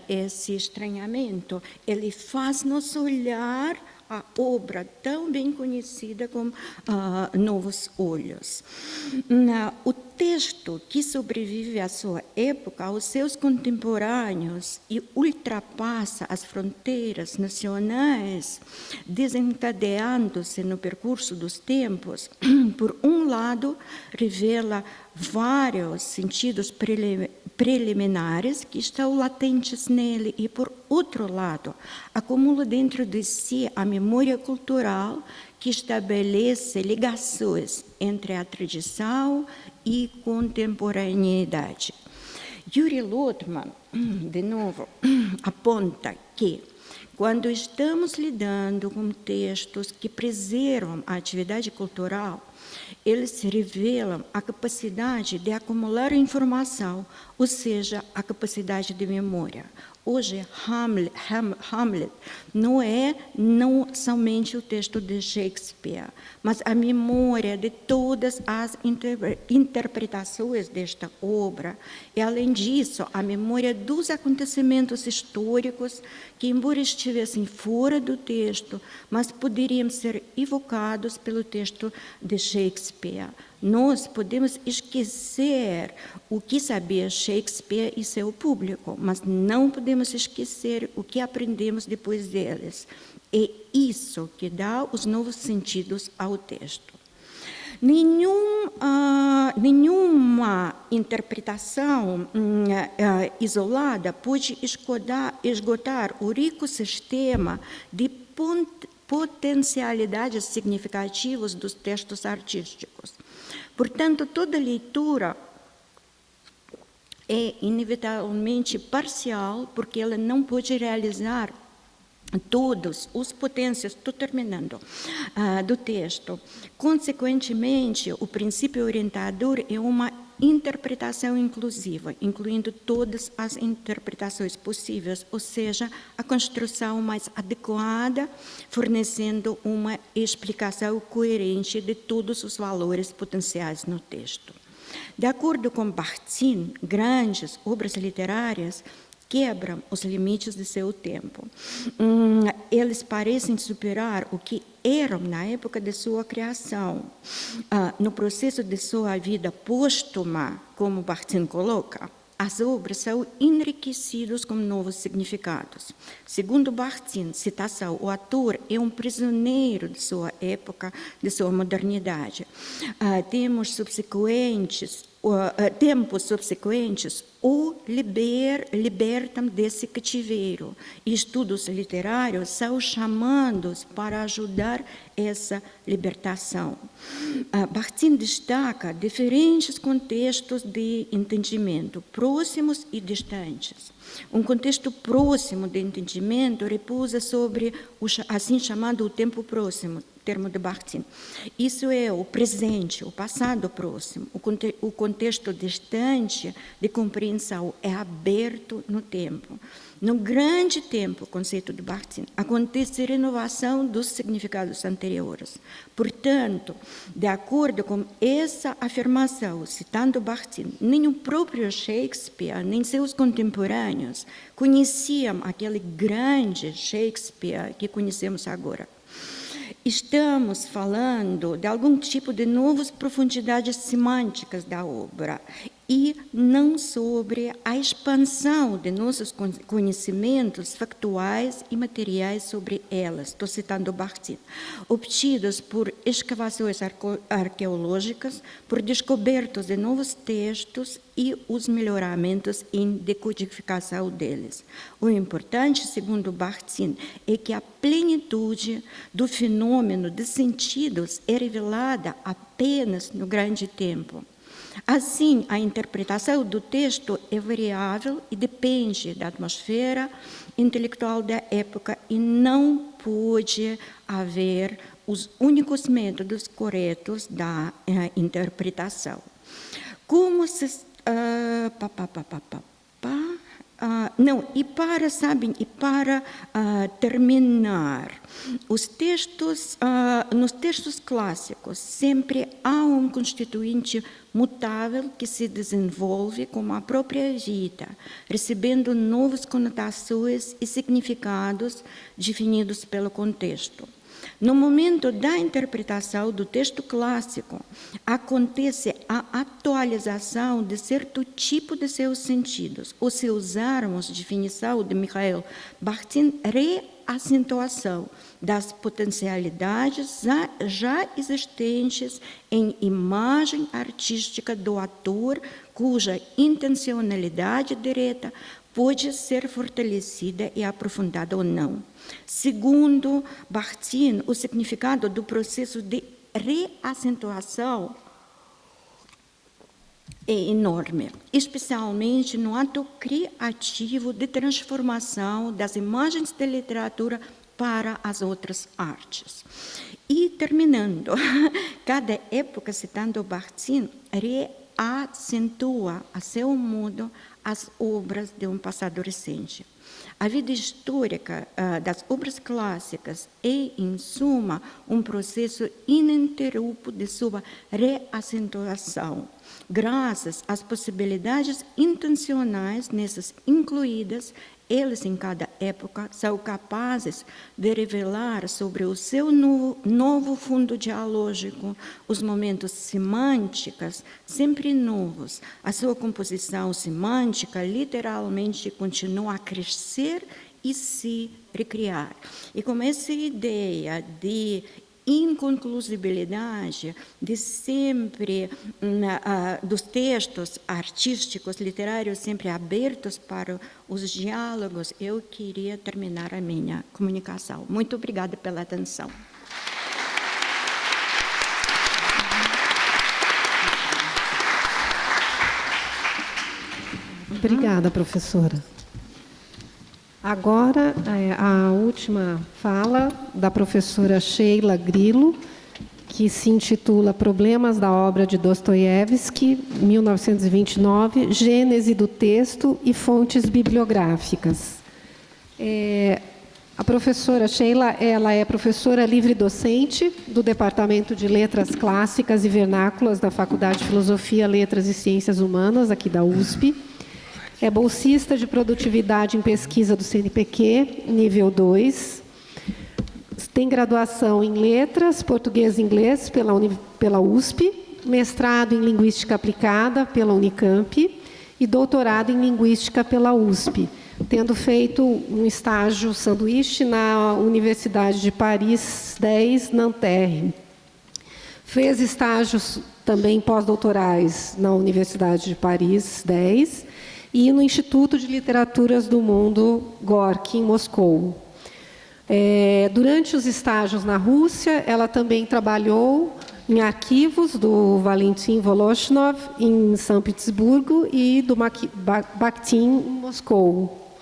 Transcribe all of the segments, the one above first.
esse estranhamento, ele faz-nos olhar a obra tão bem conhecida como novos olhos. O texto que sobrevive à sua época, aos seus contemporâneos e ultrapassa as fronteiras nacionais, desencadeando-se no percurso dos tempos, por um lado, revela vários sentidos preliminares que estão latentes nele e, por outro lado, acumula dentro de si a memória cultural que estabelece ligações entre a tradição e contemporaneidade. Yuri Lotman, de novo, aponta que, quando estamos lidando com textos que preservam a atividade cultural, eles revelam a capacidade de acumular informação, ou seja, a capacidade de memória. Hoje, Hamlet não é somente o texto de Shakespeare, mas a memória de todas as interpretações desta obra. E, além disso, a memória dos acontecimentos históricos que, embora estivessem fora do texto, mas poderiam ser evocados pelo texto de Shakespeare. Nós podemos esquecer o que sabia Shakespeare e seu público, mas não podemos esquecer o que aprendemos depois deles. É isso que dá os novos sentidos ao texto. Nenhuma interpretação isolada pode esgotar o rico sistema de potencialidades significativas dos textos artísticos. Portanto, toda leitura é inevitavelmente parcial, porque ela não pode realizar todos os potências, estou terminando, do texto. Consequentemente, o princípio orientador é uma interpretação inclusiva, incluindo todas as interpretações possíveis, ou seja, a construção mais adequada, fornecendo uma explicação coerente de todos os valores potenciais no texto. De acordo com Bakhtin, grandes obras literárias quebram os limites de seu tempo. Eles parecem superar o que eram na época de sua criação. No processo de sua vida póstuma, como Bakhtin coloca, as obras são enriquecidas com novos significados. Segundo Bakhtin, citação, o autor é um prisioneiro de sua época, de sua modernidade. Tempos subsequentes o libertam desse cativeiro. E estudos literários são chamados para ajudar essa libertação. Bakhtin destaca diferentes contextos de entendimento, próximos e distantes. Um contexto próximo de entendimento repousa sobre o assim chamado tempo próximo, termo de Bakhtin. Isso é o presente, o passado próximo. O contexto distante de compreensão é aberto no tempo. No grande tempo, conceito de Bakhtin, acontece renovação dos significados anteriores. Portanto, de acordo com essa afirmação, citando Bakhtin, nem o próprio Shakespeare, nem seus contemporâneos conheciam aquele grande Shakespeare que conhecemos agora. Estamos falando de algum tipo de novas profundidades semânticas da obra e não sobre a expansão de nossos conhecimentos factuais e materiais sobre elas. Estou citando Bakhtin. Obtidos por escavações arqueológicas, por descobertas de novos textos e os melhoramentos em decodificação deles. O importante, segundo Bakhtin, é que a plenitude do fenômeno de sentidos é revelada apenas no grande tempo. Assim, a interpretação do texto é variável e depende da atmosfera intelectual da época e não pode haver os únicos métodos corretos da interpretação. Como se... Não, e para, sabem, terminar, nos textos clássicos sempre há um constituinte mutável que se desenvolve como a própria vida, recebendo novas conotações e significados definidos pelo contexto. No momento da interpretação do texto clássico, acontece a atualização de certo tipo de seus sentidos, ou se usarmos a definição de Mikhail Bakhtin, reacentuação das potencialidades já existentes em imagem artística do ator, cuja intencionalidade direta pode ser fortalecida e aprofundada ou não. Segundo Bakhtin, o significado do processo de reacentuação é enorme, especialmente no ato criativo de transformação das imagens da literatura para as outras artes. E terminando, cada época, citando Bakhtin, reacentua a seu modo as obras de um passado recente. A vida histórica das obras clássicas é, em suma, um processo ininterrupto de sua reacentuação. Graças às possibilidades intencionais nessas incluídas, eles, em cada época, são capazes de revelar sobre o seu novo fundo dialógico os momentos semânticos sempre novos. A sua composição semântica literalmente continua a crescer e se recriar. E com essa ideia de inconclusibilidade de sempre dos textos artísticos, literários, sempre abertos para os diálogos, eu queria terminar a minha comunicação. Muito obrigada pela atenção. Obrigada, professora. Agora, a última fala da professora Sheila Grillo, que se intitula Problemas da obra de Dostoiévski, 1929, Gênese do texto e fontes bibliográficas. A professora Sheila, ela é professora livre-docente do Departamento de Letras Clássicas e Vernáculas da Faculdade de Filosofia, Letras e Ciências Humanas, aqui da USP. É bolsista de produtividade em pesquisa do CNPq, nível 2. Tem graduação em letras, português e inglês pela USP, mestrado em linguística aplicada pela Unicamp e doutorado em linguística pela USP, tendo feito um estágio sanduíche na Universidade de Paris 10, Nanterre. Fez estágios também pós-doutorais na Universidade de Paris 10 e no Instituto de Literaturas do Mundo, Gorky, em Moscou. Durante os estágios na Rússia, ela também trabalhou em arquivos do Valentin Voloshinov, em São Petersburgo, e do Bakhtin, em Moscou.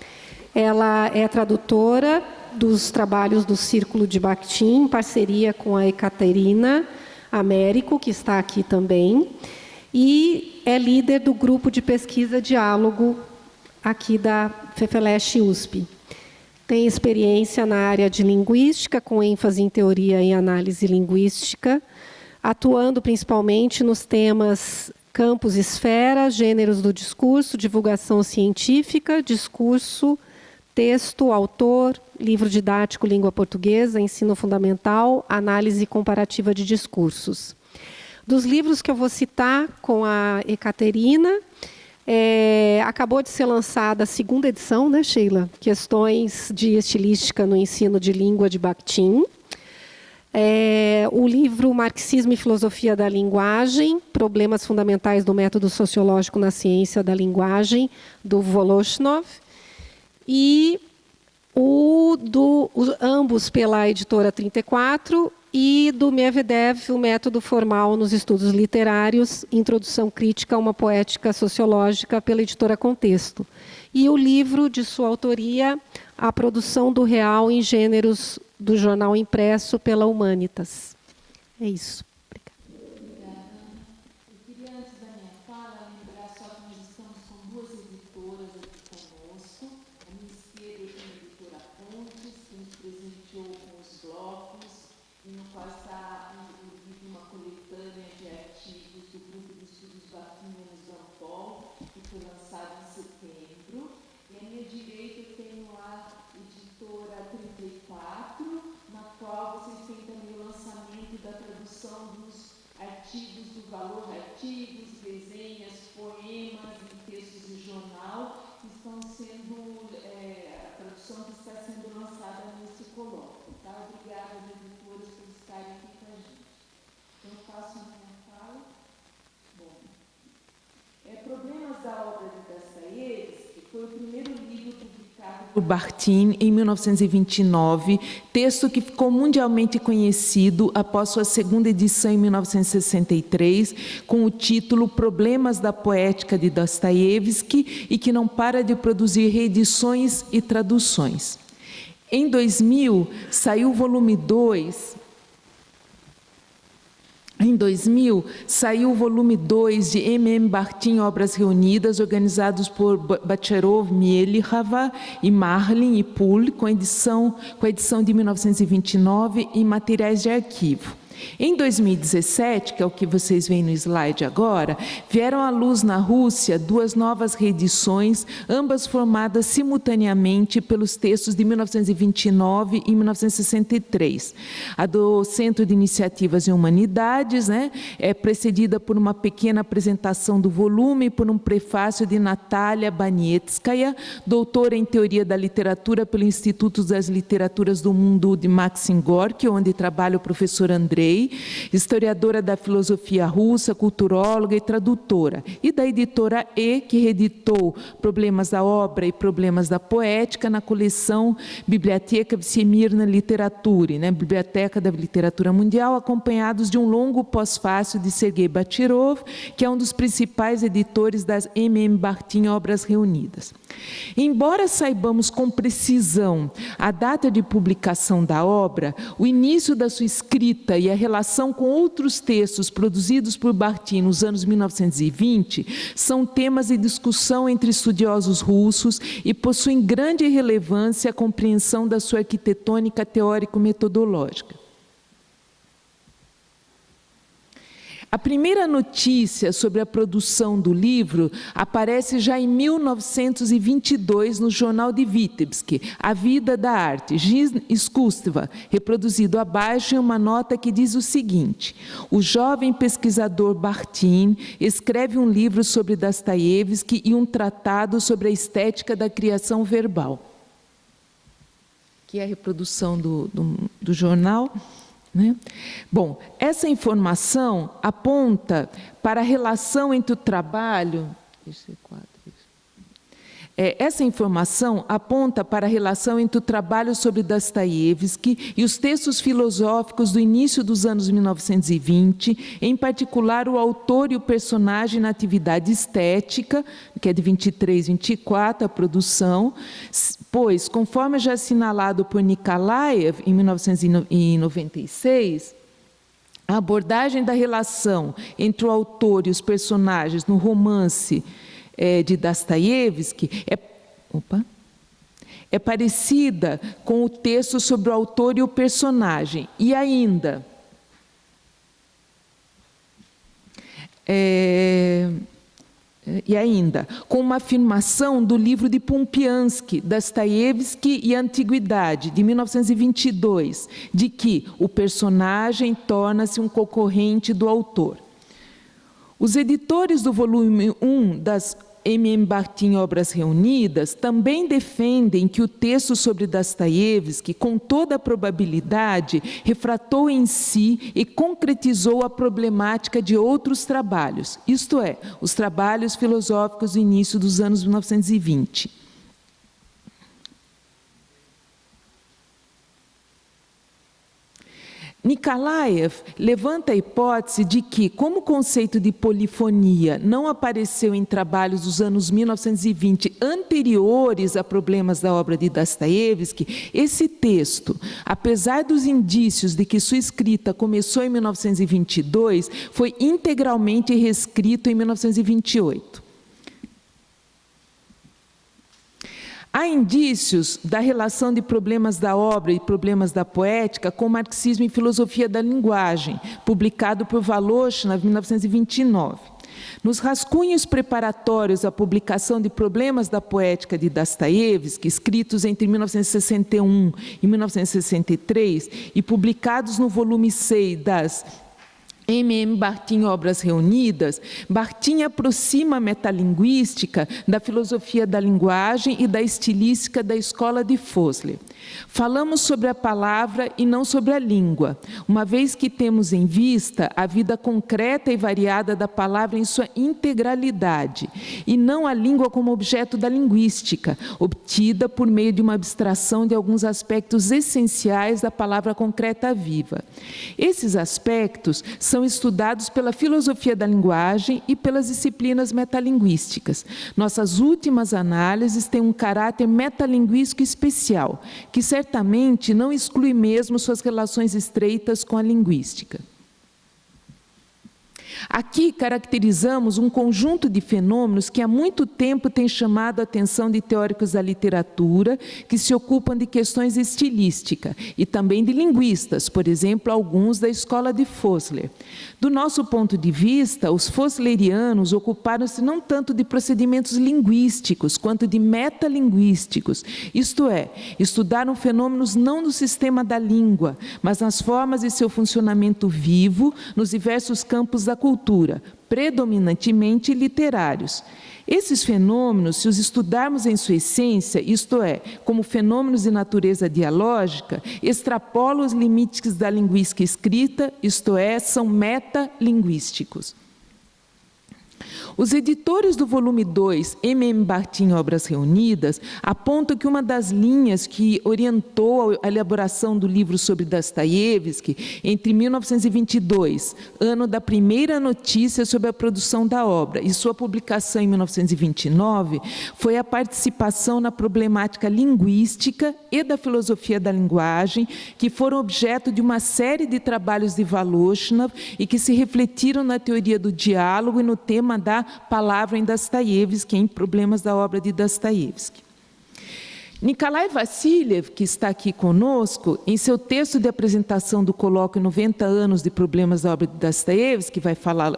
Ela é tradutora dos trabalhos do Círculo de Bakhtin, em parceria com a Ekaterina Américo, que está aqui também, e é líder do grupo de pesquisa Diálogo aqui da FEFELESH USP. Tem experiência na área de linguística, com ênfase em teoria e análise linguística, atuando principalmente nos temas campos esfera, gêneros do discurso, divulgação científica, discurso, texto, autor, livro didático, língua portuguesa, ensino fundamental, análise comparativa de discursos. Dos livros que eu vou citar com a Ekaterina, acabou de ser lançada a segunda edição, né, Sheila? Questões de estilística no ensino de língua de Bakhtin. O livro Marxismo e Filosofia da Linguagem, Problemas Fundamentais do Método Sociológico na Ciência da Linguagem, do Voloshinov. E ambos pela editora 34, e do Medvedev, o método formal nos estudos literários, Introdução Crítica a uma Poética Sociológica, pela editora Contexto. E o livro de sua autoria, A Produção do Real em Gêneros, do jornal impresso, pela Humanitas. É isso. Obrigada. Eu queria, antes da minha fala, lembrar só que nós estamos com duas editoras aqui conosco. valores, artigos, desenhos, poemas e textos de jornal que estão sendo, a tradução que está sendo lançada nesse colóquio. Tá? Obrigada, editoras, por estarem aqui com a gente. Então, faço uma fala. Bom, Problemas da obra de Dostoiévski foi o primeiro livro publicado por Bakhtin em 1929, texto que ficou mundialmente conhecido após sua segunda edição em 1963, com o título Problemas da Poética de Dostoiévski, e que não para de produzir reedições e traduções. Em 2000, saiu o volume 2. Em 2000, saiu o volume 2 de M.M. Bakhtin, Obras Reunidas, organizados por Bacharov, Mielihava e Marlin e Poole, com a edição de 1929 e materiais de arquivo. Em 2017, que é o que vocês veem no slide agora, vieram à luz na Rússia 2 novas reedições, ambas formadas simultaneamente pelos textos de 1929 e 1963. A do Centro de Iniciativas em Humanidades, é precedida por uma pequena apresentação do volume, por um prefácio de Natália Banietskaya, doutora em Teoria da Literatura pelo Instituto das Literaturas do Mundo de Maxim Gorky, onde trabalha o professor Andrei, historiadora da filosofia russa, culturóloga e tradutora, e da editora E, que reeditou Problemas da Obra e Problemas da Poética na coleção Biblioteca Всемирной Литературы, Biblioteca da Literatura Mundial, acompanhados de um longo pós-fácio de Sergei Bachirov, que é um dos principais editores das M.M. Bakhtin Obras Reunidas. Embora saibamos com precisão a data de publicação da obra, o início da sua escrita e a relação com outros textos produzidos por Bakhtin nos anos 1920 são temas de discussão entre estudiosos russos e possuem grande relevância a compreensão da sua arquitetônica teórico-metodológica. A primeira notícia sobre a produção do livro aparece já em 1922 no jornal de Vitebsk, A Vida da Arte, Жизнь искусства, reproduzido abaixo em uma nota que diz o seguinte: o jovem pesquisador Bakhtin escreve um livro sobre Dostoiévski e um tratado sobre a estética da criação verbal. Que é a reprodução do jornal. Bom, essa informação aponta para a relação entre o trabalho... Essa informação aponta para a relação entre o trabalho sobre Dostoiévski e os textos filosóficos do início dos anos 1920, em particular o autor e o personagem na atividade estética, que é de 23 e 24, a produção, pois, conforme já assinalado por Nikolaev, em 1996, a abordagem da relação entre o autor e os personagens no romance de Dostoiévski é parecida com o texto sobre o autor e o personagem, e ainda com uma afirmação do livro de Pumpiansky, Dostoiévski e a Antiguidade, de 1922, de que o personagem torna-se um concorrente do autor. Os editores do volume 1 das M.M. Bakhtin Obras Reunidas também defendem que o texto sobre Dostoiévski, com toda a probabilidade, refratou em si e concretizou a problemática de outros trabalhos, isto é, os trabalhos filosóficos do início dos anos 1920. Nikolaev levanta a hipótese de que, como o conceito de polifonia não apareceu em trabalhos dos anos 1920 anteriores a Problemas da Obra de Dostoiévski, esse texto, apesar dos indícios de que sua escrita começou em 1922, foi integralmente reescrito em 1928. Há indícios da relação de Problemas da Obra e Problemas da Poética com Marxismo e Filosofia da Linguagem, publicado por Voloshin em 1929. Nos rascunhos preparatórios à publicação de Problemas da Poética de Dostoiévski, escritos entre 1961 e 1963 e publicados no volume 6 das M.M. Barthin, Obras Reunidas, Barthin aproxima a metalinguística da filosofia da linguagem e da estilística da escola de Fosler. Falamos sobre a palavra e não sobre a língua, uma vez que temos em vista a vida concreta e variada da palavra em sua integralidade, e não a língua como objeto da linguística, obtida por meio de uma abstração de alguns aspectos essenciais da palavra concreta viva. Esses aspectos são estudados pela filosofia da linguagem e pelas disciplinas metalinguísticas. Nossas últimas análises têm um caráter metalinguístico especial, que certamente não exclui mesmo suas relações estreitas com a linguística. Aqui caracterizamos um conjunto de fenômenos que há muito tempo tem chamado a atenção de teóricos da literatura que se ocupam de questões estilísticas e também de linguistas, por exemplo, alguns da escola de Fosler. Do nosso ponto de vista, os foslerianos ocuparam-se não tanto de procedimentos linguísticos, quanto de metalinguísticos, isto é, estudaram fenômenos não no sistema da língua, mas nas formas de seu funcionamento vivo, nos diversos campos da cultura, predominantemente literários. Esses fenômenos, se os estudarmos em sua essência, isto é, como fenômenos de natureza dialógica, extrapolam os limites da linguística escrita, isto é, são metalinguísticos. Os editores do volume 2, M.M. Barthin, Obras Reunidas, apontam que uma das linhas que orientou a elaboração do livro sobre Dostoiévski, entre 1922, ano da primeira notícia sobre a produção da obra, e sua publicação em 1929, foi a participação na problemática linguística e da filosofia da linguagem, que foram objeto de uma série de trabalhos de Voloshinov e que se refletiram na teoria do diálogo e no tema da palavra em Dostoiévski, em Problemas da obra de Dostoiévski. Nikolai Vassiliev, que está aqui conosco, em seu texto de apresentação do colóquio 90 anos de Problemas da obra de Dostoiévski, que vai falar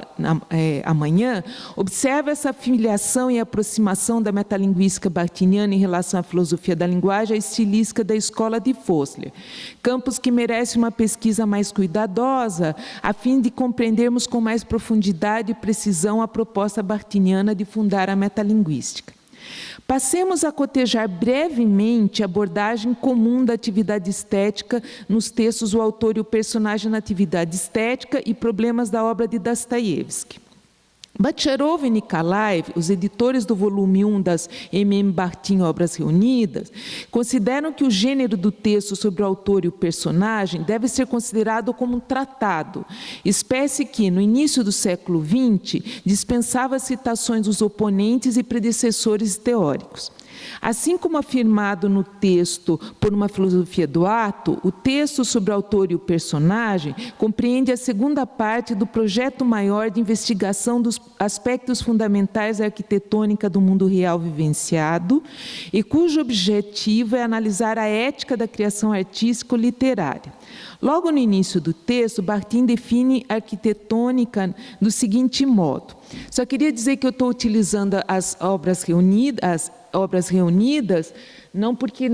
amanhã, observa essa filiação e aproximação da metalinguística barthiniana em relação à filosofia da linguagem e à estilística da escola de Fosler, campos que merecem uma pesquisa mais cuidadosa, a fim de compreendermos com mais profundidade e precisão a proposta barthiniana de fundar a metalinguística. Passemos a cotejar brevemente a abordagem comum da atividade estética nos textos O Autor e o Personagem na Atividade Estética e Problemas da obra de Dostoiévski. Bacharov e Nikolaev, os editores do volume 1 das M.M. Barthin, Obras Reunidas, consideram que o gênero do texto sobre o autor e o personagem deve ser considerado como um tratado, espécie que, no início do século XX, dispensava citações dos oponentes e predecessores teóricos. Assim como afirmado no texto por uma filosofia do ato, o texto sobre o autor e o personagem compreende a segunda parte do projeto maior de investigação dos aspectos fundamentais da arquitetônica do mundo real vivenciado e cujo objetivo é analisar a ética da criação artístico-literária. Logo no início do texto, Barthin define a arquitetônica do seguinte modo. Só queria dizer que eu estou utilizando as obras reunidas, não porque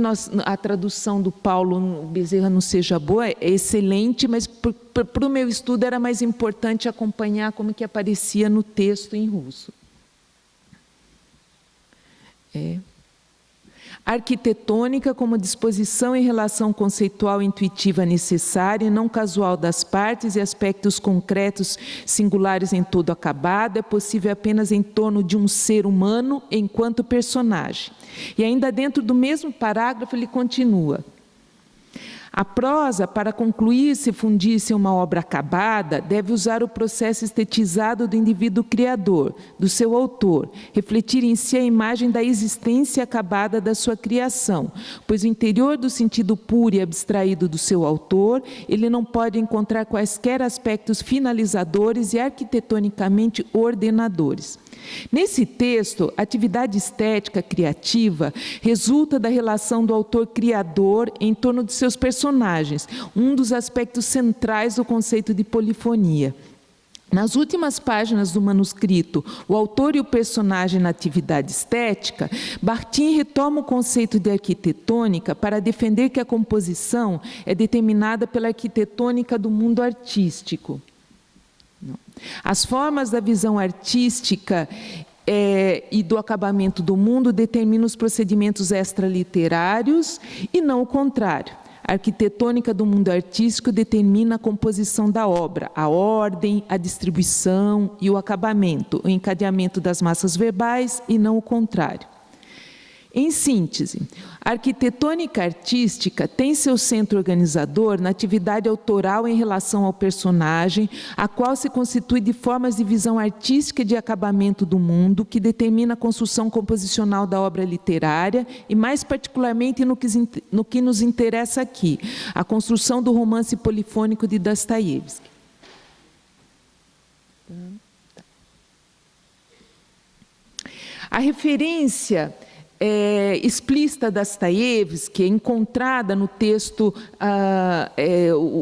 a tradução do Paulo Bezerra não seja boa, é excelente, mas para o meu estudo era mais importante acompanhar como que aparecia no texto em russo. Arquitetônica como disposição em relação conceitual e intuitiva necessária e não casual das partes e aspectos concretos singulares em todo acabado, é possível apenas em torno de um ser humano enquanto personagem. E ainda dentro do mesmo parágrafo ele continua. A prosa, para concluir-se e fundir-se em uma obra acabada, deve usar o processo estetizado do indivíduo criador, do seu autor, refletir em si a imagem da existência acabada da sua criação, pois o interior do sentido puro e abstraído do seu autor, ele não pode encontrar quaisquer aspectos finalizadores e arquitetonicamente ordenadores. Nesse texto, a atividade estética criativa resulta da relação do autor-criador em torno de seus personagens, um dos aspectos centrais do conceito de polifonia. Nas últimas páginas do manuscrito, O Autor e o Personagem na Atividade Estética, Barthin retoma o conceito de arquitetônica para defender que a composição é determinada pela arquitetônica do mundo artístico. As formas da visão artística e do acabamento do mundo determinam os procedimentos extraliterários e não o contrário. A arquitetônica do mundo artístico determina a composição da obra, a ordem, a distribuição e o acabamento, o encadeamento das massas verbais e não o contrário. Em síntese, a arquitetônica artística tem seu centro organizador na atividade autoral em relação ao personagem, a qual se constitui de formas de visão artística e de acabamento do mundo, que determina a construção composicional da obra literária e, mais particularmente, no que nos interessa aqui, a construção do romance polifônico de Dostoiévski. A referência explícita da Dostoiévski, encontrada no texto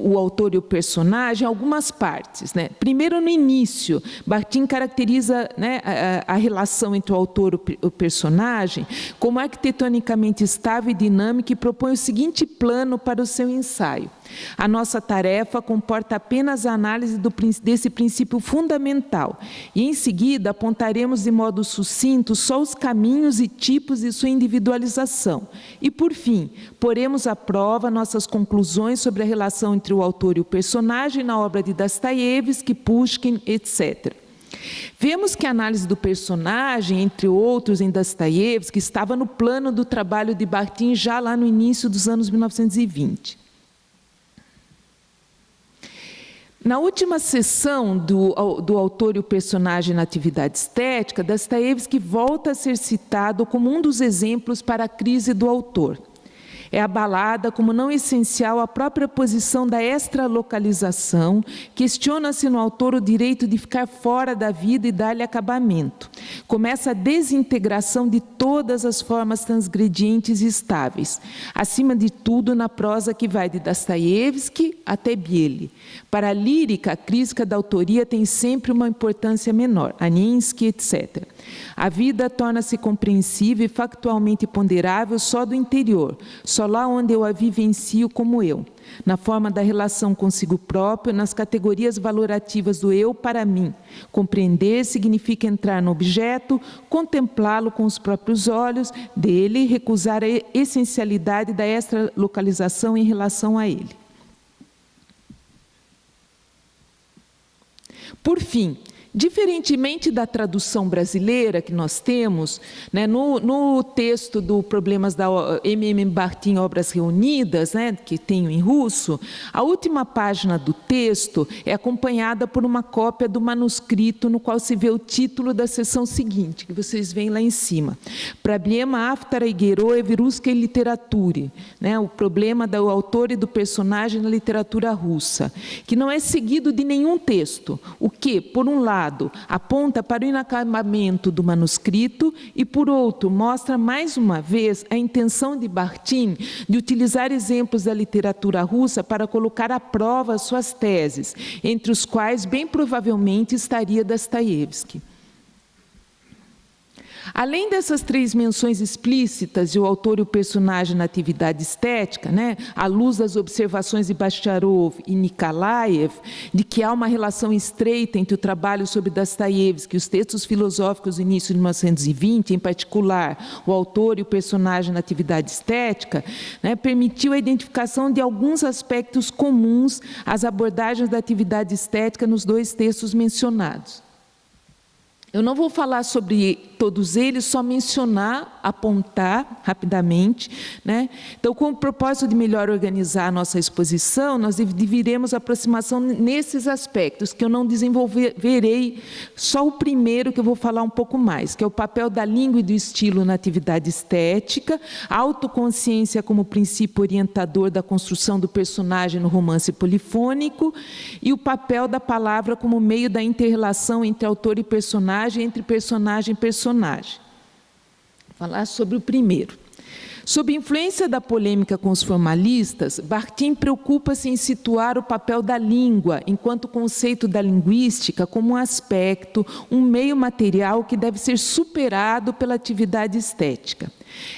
O Autor e o Personagem, algumas partes, né? Primeiro, no início, Bakhtin caracteriza, né, a relação entre o autor e o personagem como arquitetonicamente estável e dinâmica e propõe o seguinte plano para o seu ensaio. A nossa tarefa comporta apenas a análise desse princípio fundamental e, em seguida, apontaremos de modo sucinto só os caminhos e tipos de sua individualização. E, por fim, poremos à prova nossas conclusões sobre a relação entre o autor e o personagem na obra de Dostoiévski, Pushkin, etc. Vemos que a análise do personagem, entre outros, em Dostoiévski, estava no plano do trabalho de Bakhtin já lá no início dos anos 1920. Na última sessão do autor e o personagem na atividade estética, Dostoiévski volta a ser citado como um dos exemplos para a crise do autor. É abalada como não essencial a própria posição da extralocalização, questiona-se no autor o direito de ficar fora da vida e dar-lhe acabamento. Começa a desintegração de todas as formas transgredientes e estáveis, acima de tudo na prosa que vai de Dostoiévski até Bieli. Para a lírica, a crítica da autoria tem sempre uma importância menor, Aninsky, etc. A vida torna-se compreensível e factualmente ponderável só do interior, só lá onde eu a vivencio como eu, na forma da relação consigo próprio, nas categorias valorativas do eu para mim. Compreender significa entrar no objeto, contemplá-lo com os próprios olhos dele, recusar a essencialidade da extralocalização em relação a ele. Por fim, diferentemente da tradução brasileira que nós temos, né, no texto do Problemas da M.M. Bakhtin, Obras Reunidas, né, que tenho em russo, a última página do texto é acompanhada por uma cópia do manuscrito no qual se vê o título da seção seguinte, que vocês veem lá em cima. Problema автора и героя в русской литературе, né, o problema do autor e do personagem na literatura russa, que não é seguido de nenhum texto, o que, por um lado, aponta para o inacabamento do manuscrito e, por outro, mostra mais uma vez a intenção de Bakhtin de utilizar exemplos da literatura russa para colocar à prova suas teses, entre os quais, bem provavelmente, estaria Dostoiévski. Além dessas três menções explícitas de o autor e o personagem na atividade estética, né, à luz das observações de Bacharov e Nikolaev, de que há uma relação estreita entre o trabalho sobre Dostoiévski e os textos filosóficos do início de 1920, em particular o autor e o personagem na atividade estética, né, permitiu a identificação de alguns aspectos comuns às abordagens da atividade estética nos dois textos mencionados. Eu não vou falar sobre todos eles, só mencionar, apontar rapidamente, né? Então, com o propósito de melhor organizar a nossa exposição, nós dividiremos a aproximação nesses aspectos, que eu não desenvolverei, só o primeiro que eu vou falar um pouco mais, que é o papel da língua e do estilo na atividade estética, a autoconsciência como princípio orientador da construção do personagem no romance polifônico e o papel da palavra como meio da inter-relação entre autor e personagem, entre personagem e personagem. Vou falar sobre o primeiro. Sob influência da polêmica com os formalistas, Bakhtin preocupa-se em situar o papel da língua, enquanto conceito da linguística, como um aspecto, um meio material que deve ser superado pela atividade estética.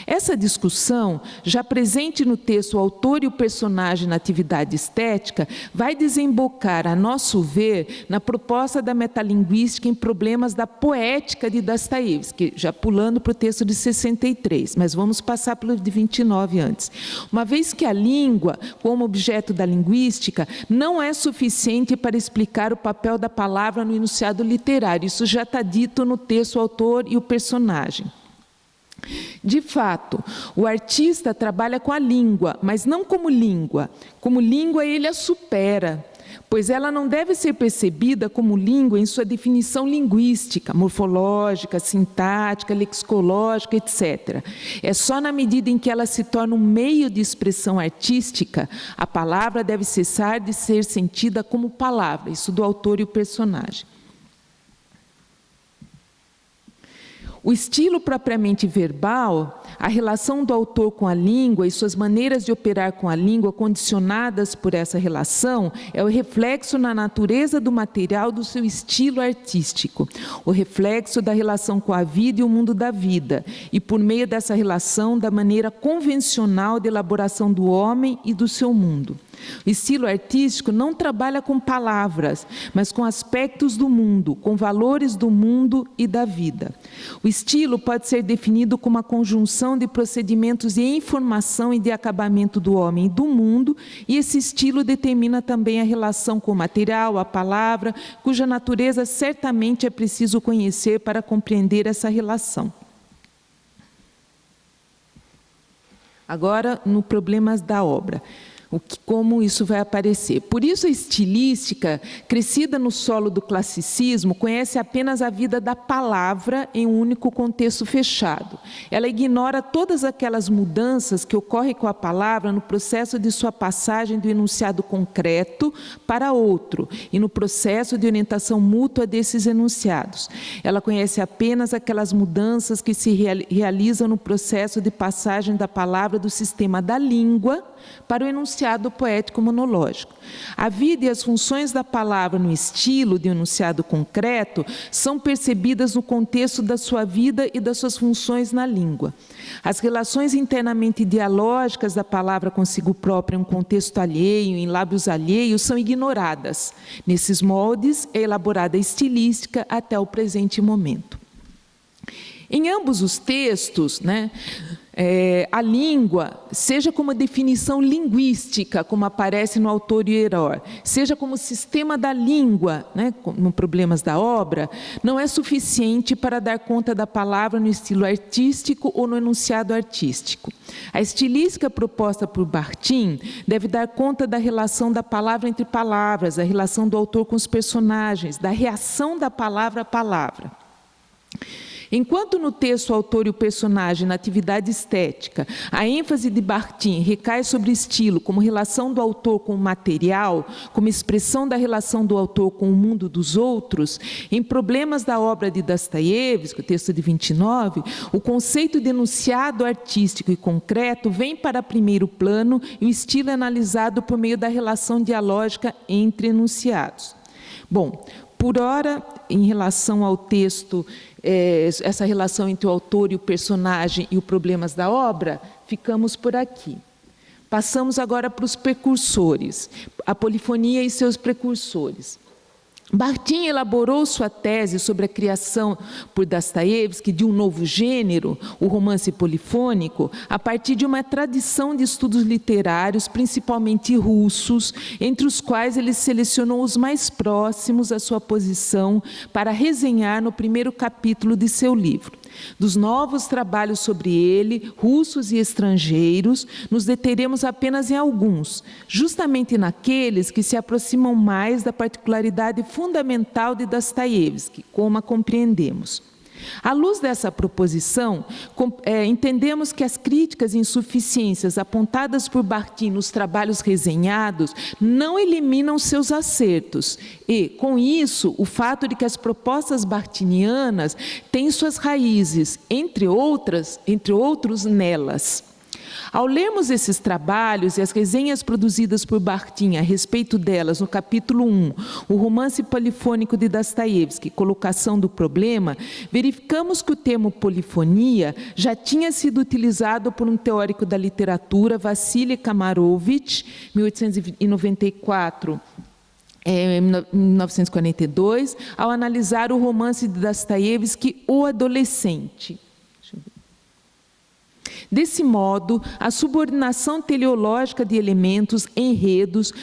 Essa discussão, já presente no texto O Autor e o Personagem na Atividade Estética, vai desembocar, a nosso ver, na proposta da metalinguística em problemas da poética de Dostoiévski, já pulando para o texto de 63, mas vamos passar pelo de 29 antes. Uma vez que a língua, como objeto da linguística, não é suficiente para explicar o papel da palavra no enunciado literário, isso já está dito no texto O Autor e o Personagem. De fato, o artista trabalha com a língua, mas não como língua. Como língua, ele a supera, pois ela não deve ser percebida como língua em sua definição linguística, morfológica, sintática, lexicológica, etc. É só na medida em que ela se torna um meio de expressão artística, a palavra deve cessar de ser sentida como palavra, isso do autor e o personagem. O estilo propriamente verbal, a relação do autor com a língua e suas maneiras de operar com a língua condicionadas por essa relação é o reflexo na natureza do material do seu estilo artístico, o reflexo da relação com a vida e o mundo da vida, e por meio dessa relação da maneira convencional de elaboração do homem e do seu mundo. O estilo artístico não trabalha com palavras, mas com aspectos do mundo, com valores do mundo e da vida. O estilo pode ser definido como a conjunção de procedimentos de informação e de acabamento do homem e do mundo, e esse estilo determina também a relação com o material, a palavra, cuja natureza certamente é preciso conhecer para compreender essa relação. Agora, no Problemas da Obra. Como isso vai aparecer. Por isso a estilística, crescida no solo do classicismo, conhece apenas a vida da palavra em um único contexto fechado. Ela ignora todas aquelas mudanças que ocorrem com a palavra no processo de sua passagem do enunciado concreto para outro e no processo de orientação mútua desses enunciados. Ela conhece apenas aquelas mudanças que se realizam no processo de passagem da palavra do sistema da língua para o enunciado poético monológico. A vida e as funções da palavra no estilo de enunciado concreto são percebidas no contexto da sua vida e das suas funções na língua. As relações internamente dialógicas da palavra consigo própria em um contexto alheio, em lábios alheios, são ignoradas. Nesses moldes é elaborada a estilística até o presente momento. Em ambos os textos, a língua, seja como definição linguística, como aparece no Autor e o Herói, seja como sistema da língua, no Problemas da Obra, não é suficiente para dar conta da palavra no estilo artístico ou no enunciado artístico. A estilística proposta por Bakhtin deve dar conta da relação da palavra entre palavras, a relação do autor com os personagens, da reação da palavra à palavra. Enquanto no texto O Autor e o Personagem, na atividade estética, a ênfase de Bakhtin recai sobre estilo como relação do autor com o material, como expressão da relação do autor com o mundo dos outros, em Problemas da Obra de Dostoiévski, o texto de 29, o conceito de enunciado artístico e concreto vem para primeiro plano e o estilo é analisado por meio da relação dialógica entre enunciados. Bom, por ora, em relação ao texto, essa relação entre o autor e o personagem e os problemas da obra, ficamos por aqui. Passamos agora para os precursores, a polifonia e seus precursores. Bakhtin elaborou sua tese sobre a criação por Dostoiévski de um novo gênero, o romance polifônico, a partir de uma tradição de estudos literários, principalmente russos, entre os quais ele selecionou os mais próximos à sua posição para resenhar no primeiro capítulo de seu livro. Dos novos trabalhos sobre ele, russos e estrangeiros, nos deteremos apenas em alguns, justamente naqueles que se aproximam mais da particularidade fundamental de Dostoiévski, como a compreendemos. À luz dessa proposição, entendemos que as críticas e insuficiências apontadas por Bakhtin nos trabalhos resenhados não eliminam seus acertos e, com isso, o fato de que as propostas bakhtinianas têm suas raízes, entre outros, nelas. Ao lermos esses trabalhos e as resenhas produzidas por Bakhtin a respeito delas no capítulo 1, o romance polifônico de Dostoiévski, Colocação do Problema, verificamos que o termo polifonia já tinha sido utilizado por um teórico da literatura, Vassily Kamarovich, 1894, 1942, ao analisar o romance de Dostoiévski, O Adolescente. Desse modo, a subordinação teleológica de elementos, enredos,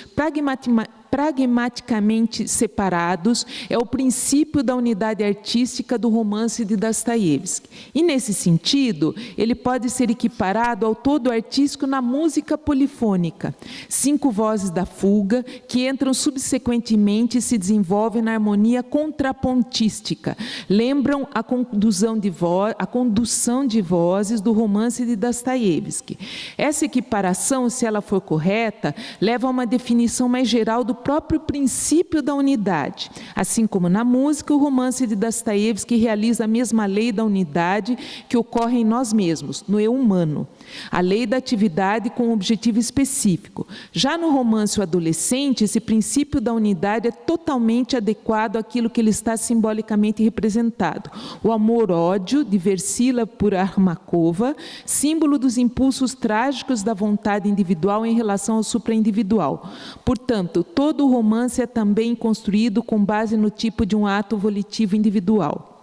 pragmaticamente separados é o princípio da unidade artística do romance de Dostoiévski. E, nesse sentido, ele pode ser equiparado ao todo artístico na música polifônica. 5 vozes da fuga, que entram subsequentemente e se desenvolvem na harmonia contrapontística, lembram a condução de vozes do romance de Dostoiévski. Essa equiparação, se ela for correta, leva a uma definição mais geral do próprio princípio da unidade. Assim como na música, o romance de Dostoiévski realiza a mesma lei da unidade que ocorre em nós mesmos, no eu humano. A lei da atividade com um objetivo específico. Já no romance O Adolescente, esse princípio da unidade é totalmente adequado àquilo que ele está simbolicamente representado. O amor-ódio, de Versila por Armakova, símbolo dos impulsos trágicos da vontade individual em relação ao supraindividual. Portanto, todo o romance é também construído com base no tipo de um ato volitivo individual.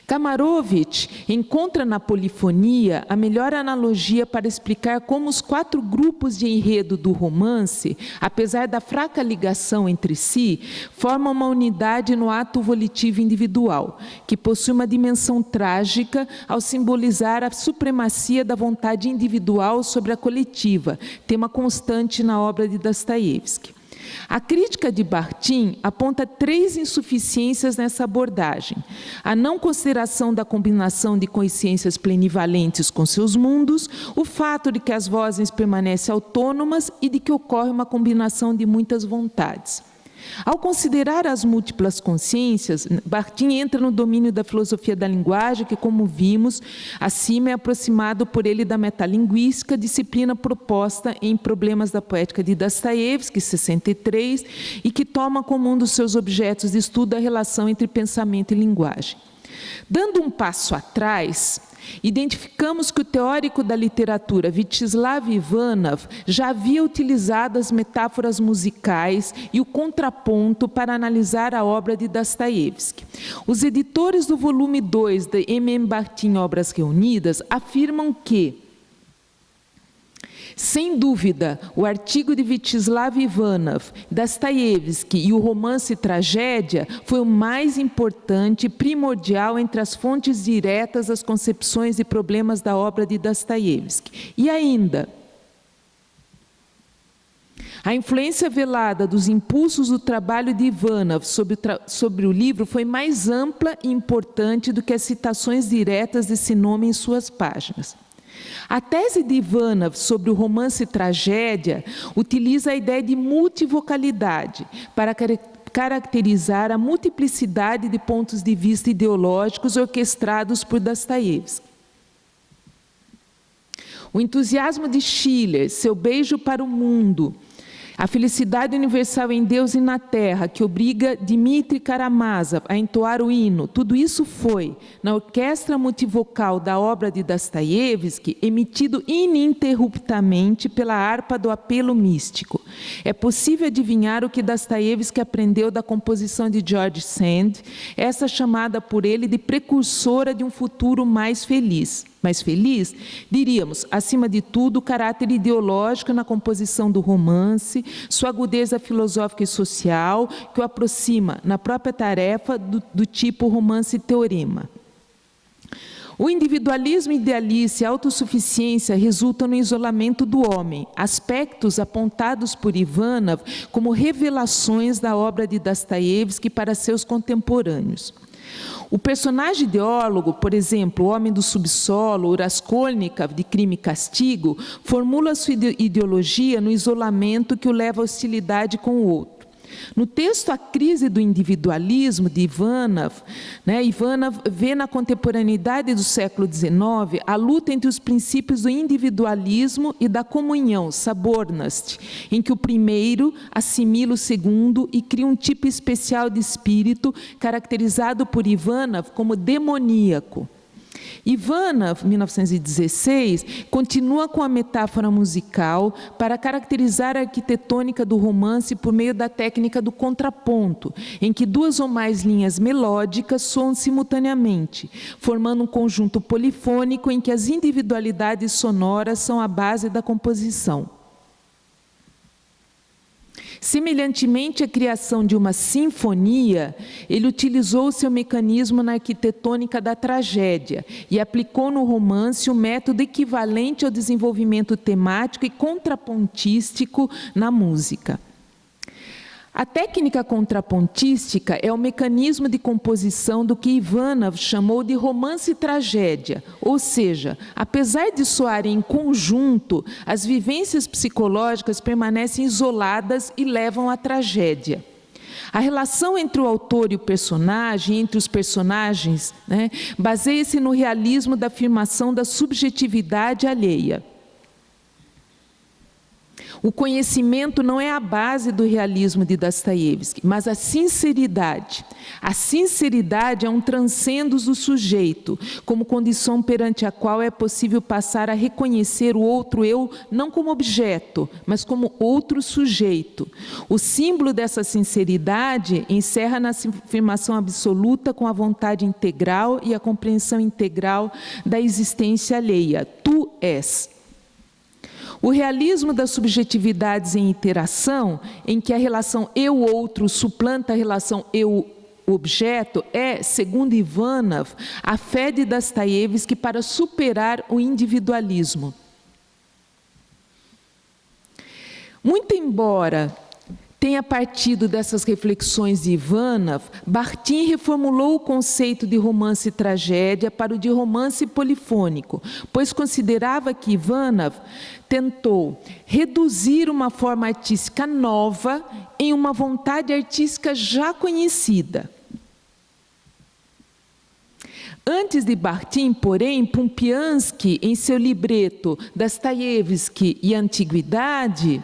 Kamarovich encontra na polifonia a melhor analogia para explicar como os 4 grupos de enredo do romance, apesar da fraca ligação entre si, formam uma unidade no ato volitivo individual, que possui uma dimensão trágica ao simbolizar a supremacia da vontade individual sobre a coletiva, tema constante na obra de Dostoiévski. A crítica de Bakhtin aponta 3 insuficiências nessa abordagem: a não consideração da combinação de consciências plenivalentes com seus mundos, o fato de que as vozes permanecem autônomas e de que ocorre uma combinação de muitas vontades. Ao considerar as múltiplas consciências, Bakhtin entra no domínio da filosofia da linguagem, que, como vimos acima, é aproximado por ele da metalinguística, disciplina proposta em Problemas da Poética de Dostoiévski, 63, e que toma como um dos seus objetos de estudo a relação entre pensamento e linguagem. Dando um passo atrás, identificamos que o teórico da literatura Vyacheslav Ivanov já havia utilizado as metáforas musicais e o contraponto para analisar a obra de Dostoiévski. Os editores do volume 2 de M.M. Bakhtin Obras Reunidas afirmam que, sem dúvida, o artigo de Vyacheslav Ivanov, Dostoiévski e o romance Tragédia foi o mais importante e primordial entre as fontes diretas das concepções e problemas da obra de Dostoiévski. E ainda, a influência velada dos impulsos do trabalho de Ivanov sobre o livro foi mais ampla e importante do que as citações diretas desse nome em suas páginas. A tese de Ivanov sobre o romance Tragédia utiliza a ideia de multivocalidade para caracterizar a multiplicidade de pontos de vista ideológicos orquestrados por Dostoiévski. O entusiasmo de Schiller, Seu Beijo para o Mundo, a felicidade universal em Deus e na Terra, que obriga Dmitri Karamazov a entoar o hino, tudo isso foi, na orquestra multivocal da obra de Dostoiévski, emitido ininterruptamente pela harpa do apelo místico. É possível adivinhar o que Dostoiévski aprendeu da composição de George Sand, essa chamada por ele de precursora de um futuro mais feliz. Mais feliz, diríamos, acima de tudo, o caráter ideológico na composição do romance, sua agudeza filosófica e social, que o aproxima na própria tarefa do tipo romance-teorema. O individualismo idealista e a autossuficiência resultam no isolamento do homem, aspectos apontados por Ivanov como revelações da obra de Dostoiévski para seus contemporâneos. O personagem ideólogo, por exemplo, o homem do subsolo, o Raskolnikov, de Crime e Castigo, formula sua ideologia no isolamento que o leva à hostilidade com o outro. No texto A Crise do Individualismo, de Ivanov, Ivanov vê na contemporaneidade do século XIX a luta entre os princípios do individualismo e da comunhão, sabornost, em que o primeiro assimila o segundo e cria um tipo especial de espírito caracterizado por Ivanov como demoníaco. Ivanov, 1916, continua com a metáfora musical para caracterizar a arquitetônica do romance por meio da técnica do contraponto, em que duas ou mais linhas melódicas soam simultaneamente, formando um conjunto polifônico em que as individualidades sonoras são a base da composição. Semelhantemente à criação de uma sinfonia, ele utilizou seu mecanismo na arquitetônica da tragédia e aplicou no romance um método equivalente ao desenvolvimento temático e contrapontístico na música. A técnica contrapontística é o mecanismo de composição do que Ivanov chamou de romance-tragédia, ou seja, apesar de soarem em conjunto, as vivências psicológicas permanecem isoladas e levam à tragédia. A relação entre o autor e o personagem, entre os personagens, baseia-se no realismo da afirmação da subjetividade alheia. O conhecimento não é a base do realismo de Dostoiévski, mas a sinceridade. A sinceridade é um transcendos do sujeito, como condição perante a qual é possível passar a reconhecer o outro eu não como objeto, mas como outro sujeito. O símbolo dessa sinceridade encerra na afirmação absoluta com a vontade integral e a compreensão integral da existência alheia. Tu és. O realismo das subjetividades em interação, em que a relação eu-outro suplanta a relação eu-objeto, é, segundo Ivanov, a fé de Dostoiévski para superar o individualismo. Muito embora tenha partido dessas reflexões de Ivanov, Bakhtin reformulou o conceito de romance e tragédia para o de romance polifônico, pois considerava que Ivanov tentou reduzir uma forma artística nova em uma vontade artística já conhecida. Antes de Bakhtin, porém, Pumpiansky, em seu libreto Dostoiévski e a Antiguidade,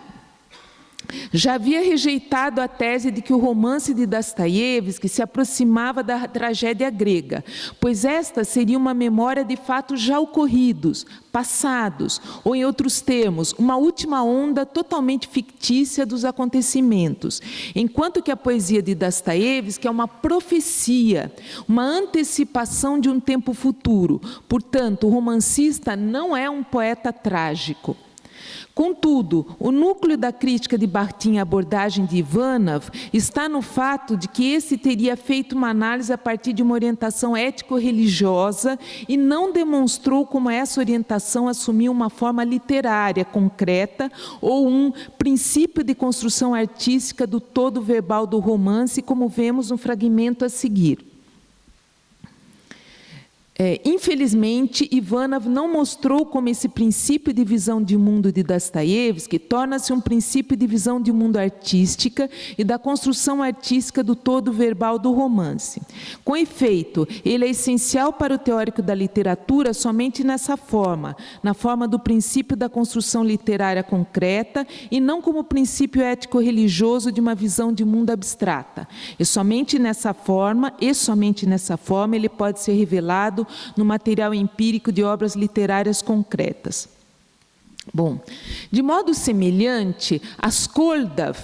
já havia rejeitado a tese de que o romance de Dostoiévski se aproximava da tragédia grega, pois esta seria uma memória de fatos já ocorridos, passados, ou em outros termos, uma última onda totalmente fictícia dos acontecimentos, enquanto que a poesia de Dostoiévski é uma profecia, uma antecipação de um tempo futuro. Portanto, o romancista não é um poeta trágico. Contudo, o núcleo da crítica de Bakhtin à abordagem de Ivanov está no fato de que esse teria feito uma análise a partir de uma orientação ético-religiosa e não demonstrou como essa orientação assumia uma forma literária concreta ou um princípio de construção artística do todo verbal do romance, como vemos no fragmento a seguir. Infelizmente, Ivanov não mostrou como esse princípio de visão de mundo de Dostoiévski torna-se um princípio de visão de mundo artística e da construção artística do todo verbal do romance. Com efeito, ele é essencial para o teórico da literatura somente nessa forma, na forma do princípio da construção literária concreta e não como princípio ético-religioso de uma visão de mundo abstrata. E somente nessa forma ele pode ser revelado no material empírico de obras literárias concretas. Bom, de modo semelhante, Askoldov,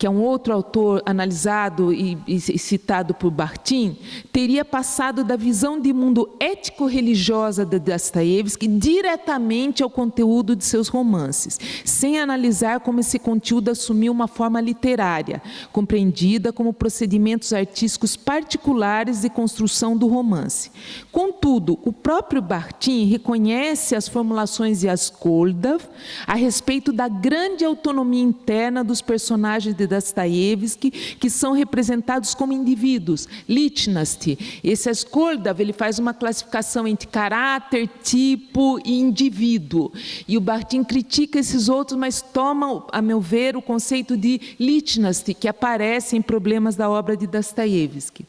que é um outro autor analisado e citado por Bakhtin, teria passado da visão de mundo ético-religiosa de Dostoiévski diretamente ao conteúdo de seus romances, sem analisar como esse conteúdo assumiu uma forma literária, compreendida como procedimentos artísticos particulares de construção do romance. Contudo, o próprio Bakhtin reconhece as formulações de Askoldov a respeito da grande autonomia interna dos personagens de Dostoiévski, que são representados como indivíduos, Lичности. Esse Askoldov, ele faz uma classificação entre caráter, tipo e indivíduo. E o Bakhtin critica esses outros, mas toma, a meu ver, o conceito de Lичности, que aparece em Problemas da obra de Dostoiévski.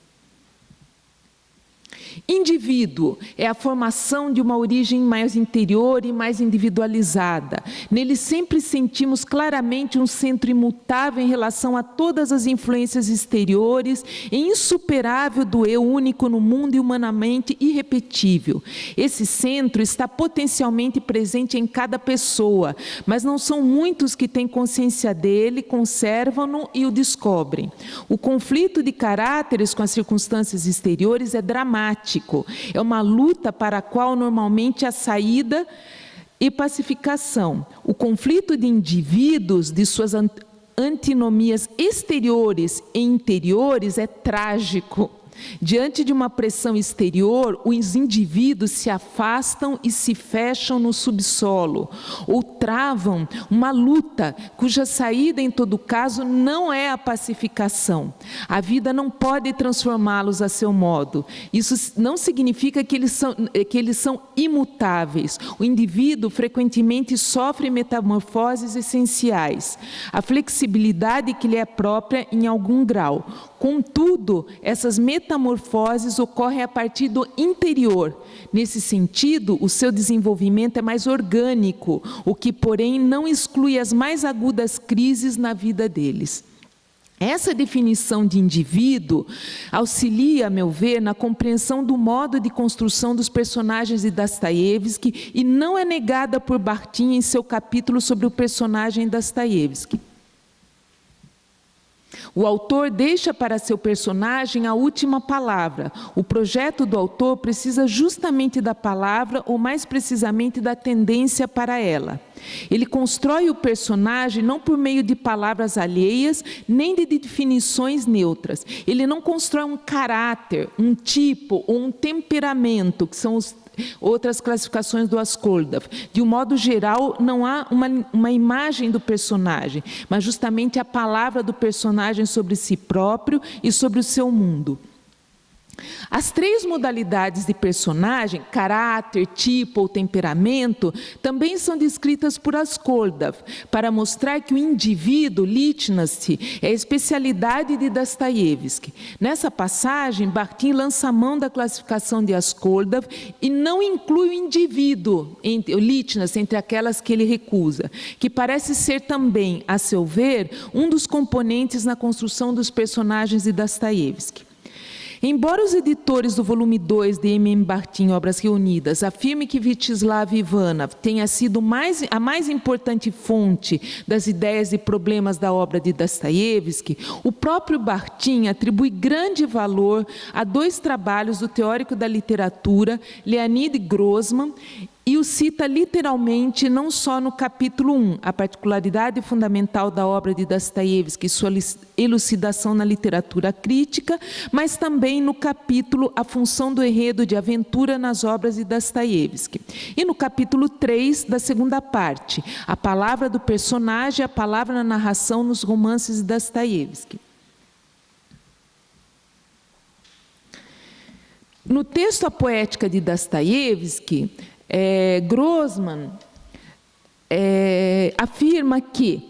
Indivíduo é a formação de uma origem mais interior e mais individualizada. Nele sempre sentimos claramente um centro imutável em relação a todas as influências exteriores e insuperável do eu único no mundo e humanamente irrepetível. Esse centro está potencialmente presente em cada pessoa, mas não são muitos que têm consciência dele, conservam-no e o descobrem. O conflito de caráteres com as circunstâncias exteriores é dramático. É uma luta para a qual normalmente há saída e pacificação. O conflito de indivíduos, de suas antinomias exteriores e interiores, é trágico. Diante de uma pressão exterior, os indivíduos se afastam e se fecham no subsolo, ou travam uma luta cuja saída, em todo caso, não é a pacificação. A vida não pode transformá-los a seu modo. Isso não significa que eles são imutáveis. O indivíduo frequentemente sofre metamorfoses essenciais. A flexibilidade que lhe é própria em algum grau. Contudo, essas metamorfoses ocorrem a partir do interior. Nesse sentido, o seu desenvolvimento é mais orgânico, o que, porém, não exclui as mais agudas crises na vida deles. Essa definição de indivíduo auxilia, a meu ver, na compreensão do modo de construção dos personagens de Dostoiévski e não é negada por Bakhtin em seu capítulo sobre o personagem Dostoiévski. O autor deixa para seu personagem a última palavra. O projeto do autor precisa justamente da palavra, ou mais precisamente da tendência para ela. Ele constrói o personagem não por meio de palavras alheias, nem de definições neutras. Ele não constrói um caráter, um tipo ou um temperamento, que são outras classificações do Askoldov. De um modo geral, não há uma imagem do personagem, mas justamente a palavra do personagem sobre si próprio e sobre o seu mundo. As três modalidades de personagem, caráter, tipo ou temperamento, também são descritas por Askoldov, para mostrar que o indivíduo, Lичности, é a especialidade de Dostoiévski. Nessa passagem, Bakhtin lança a mão da classificação de Askoldov e não inclui o indivíduo, o Lичность, entre aquelas que ele recusa, que parece ser também, a seu ver, um dos componentes na construção dos personagens de Dostoiévski. Embora os editores do volume 2 de M.M. Bakhtin, Obras Reunidas, afirmem que Vyacheslav Ivanov tenha sido a mais importante fonte das ideias e problemas da obra de Dostoiévski, o próprio Bakhtin atribui grande valor a dois trabalhos do teórico da literatura, Leonid Grossman, e o cita literalmente não só no capítulo 1, a particularidade fundamental da obra de Dostoiévski e sua elucidação na literatura crítica, mas também no capítulo A Função do Enredo de Aventura nas Obras de Dostoiévski. E no capítulo 3 da segunda parte, a palavra do personagem, a palavra na narração nos romances de Dostoiévski. No texto A Poética de Dostoiévski, Grossman afirma que,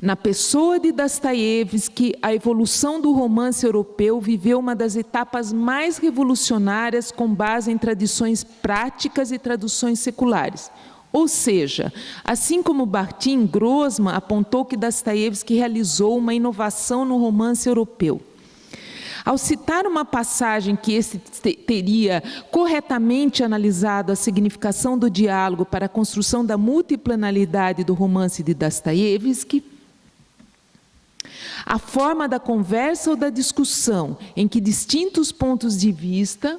na pessoa de Dostoiévski, a evolução do romance europeu viveu uma das etapas mais revolucionárias com base em tradições práticas e traduções seculares. Ou seja, assim como Bakhtin, Grossman apontou que Dostoiévski realizou uma inovação no romance europeu. Ao citar uma passagem que esse teria corretamente analisado a significação do diálogo para a construção da multiplanalidade do romance de Dostoiévski, a forma da conversa ou da discussão em que distintos pontos de vista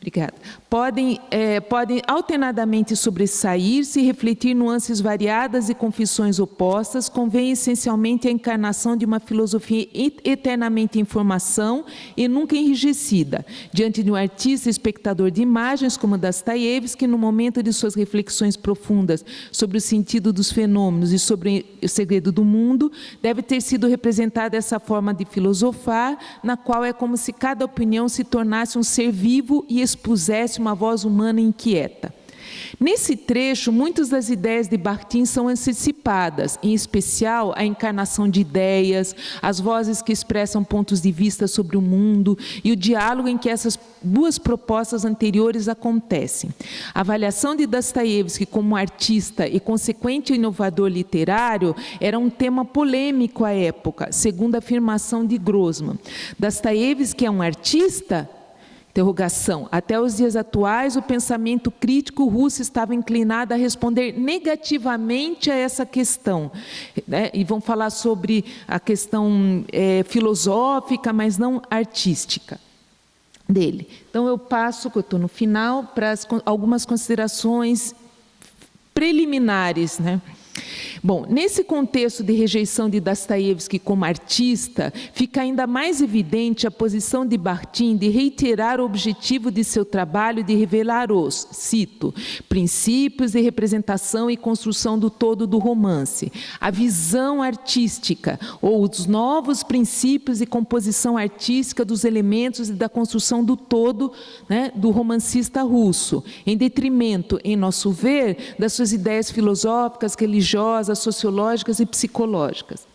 Obrigada. Podem alternadamente sobressair-se e refletir nuances variadas e confissões opostas, convém essencialmente a encarnação de uma filosofia eternamente em formação e nunca enrijecida, diante de um artista espectador de imagens como Dostoiévski, no momento de suas reflexões profundas sobre o sentido dos fenômenos e sobre o segredo do mundo, deve ter sido representada essa forma de filosofar, na qual é como se cada opinião se tornasse um ser vivo e expusesse uma voz humana inquieta. Nesse trecho, muitas das ideias de Bakhtin são antecipadas, em especial a encarnação de ideias, as vozes que expressam pontos de vista sobre o mundo e o diálogo em que essas duas propostas anteriores acontecem. A avaliação de Dostoiévski como artista e consequente inovador literário era um tema polêmico à época, segundo a afirmação de Grossman. Dostoiévski é um artista? Interrogação. Até os dias atuais, o pensamento crítico russo estava inclinado a responder negativamente a essa questão. E vão falar sobre a questão filosófica, mas não artística dele. Então, eu passo, que eu estou no final, para algumas considerações preliminares, né? Bom, nesse contexto de rejeição de Dostoiévski como artista, fica ainda mais evidente a posição de Bakhtin de reiterar o objetivo de seu trabalho de revelar os, cito, princípios de representação e construção do todo do romance, a visão artística, ou os novos princípios de composição artística dos elementos e da construção do todo, né, do romancista russo, em detrimento, em nosso ver, das suas ideias filosóficas, religiosas, sociológicas e psicológicas.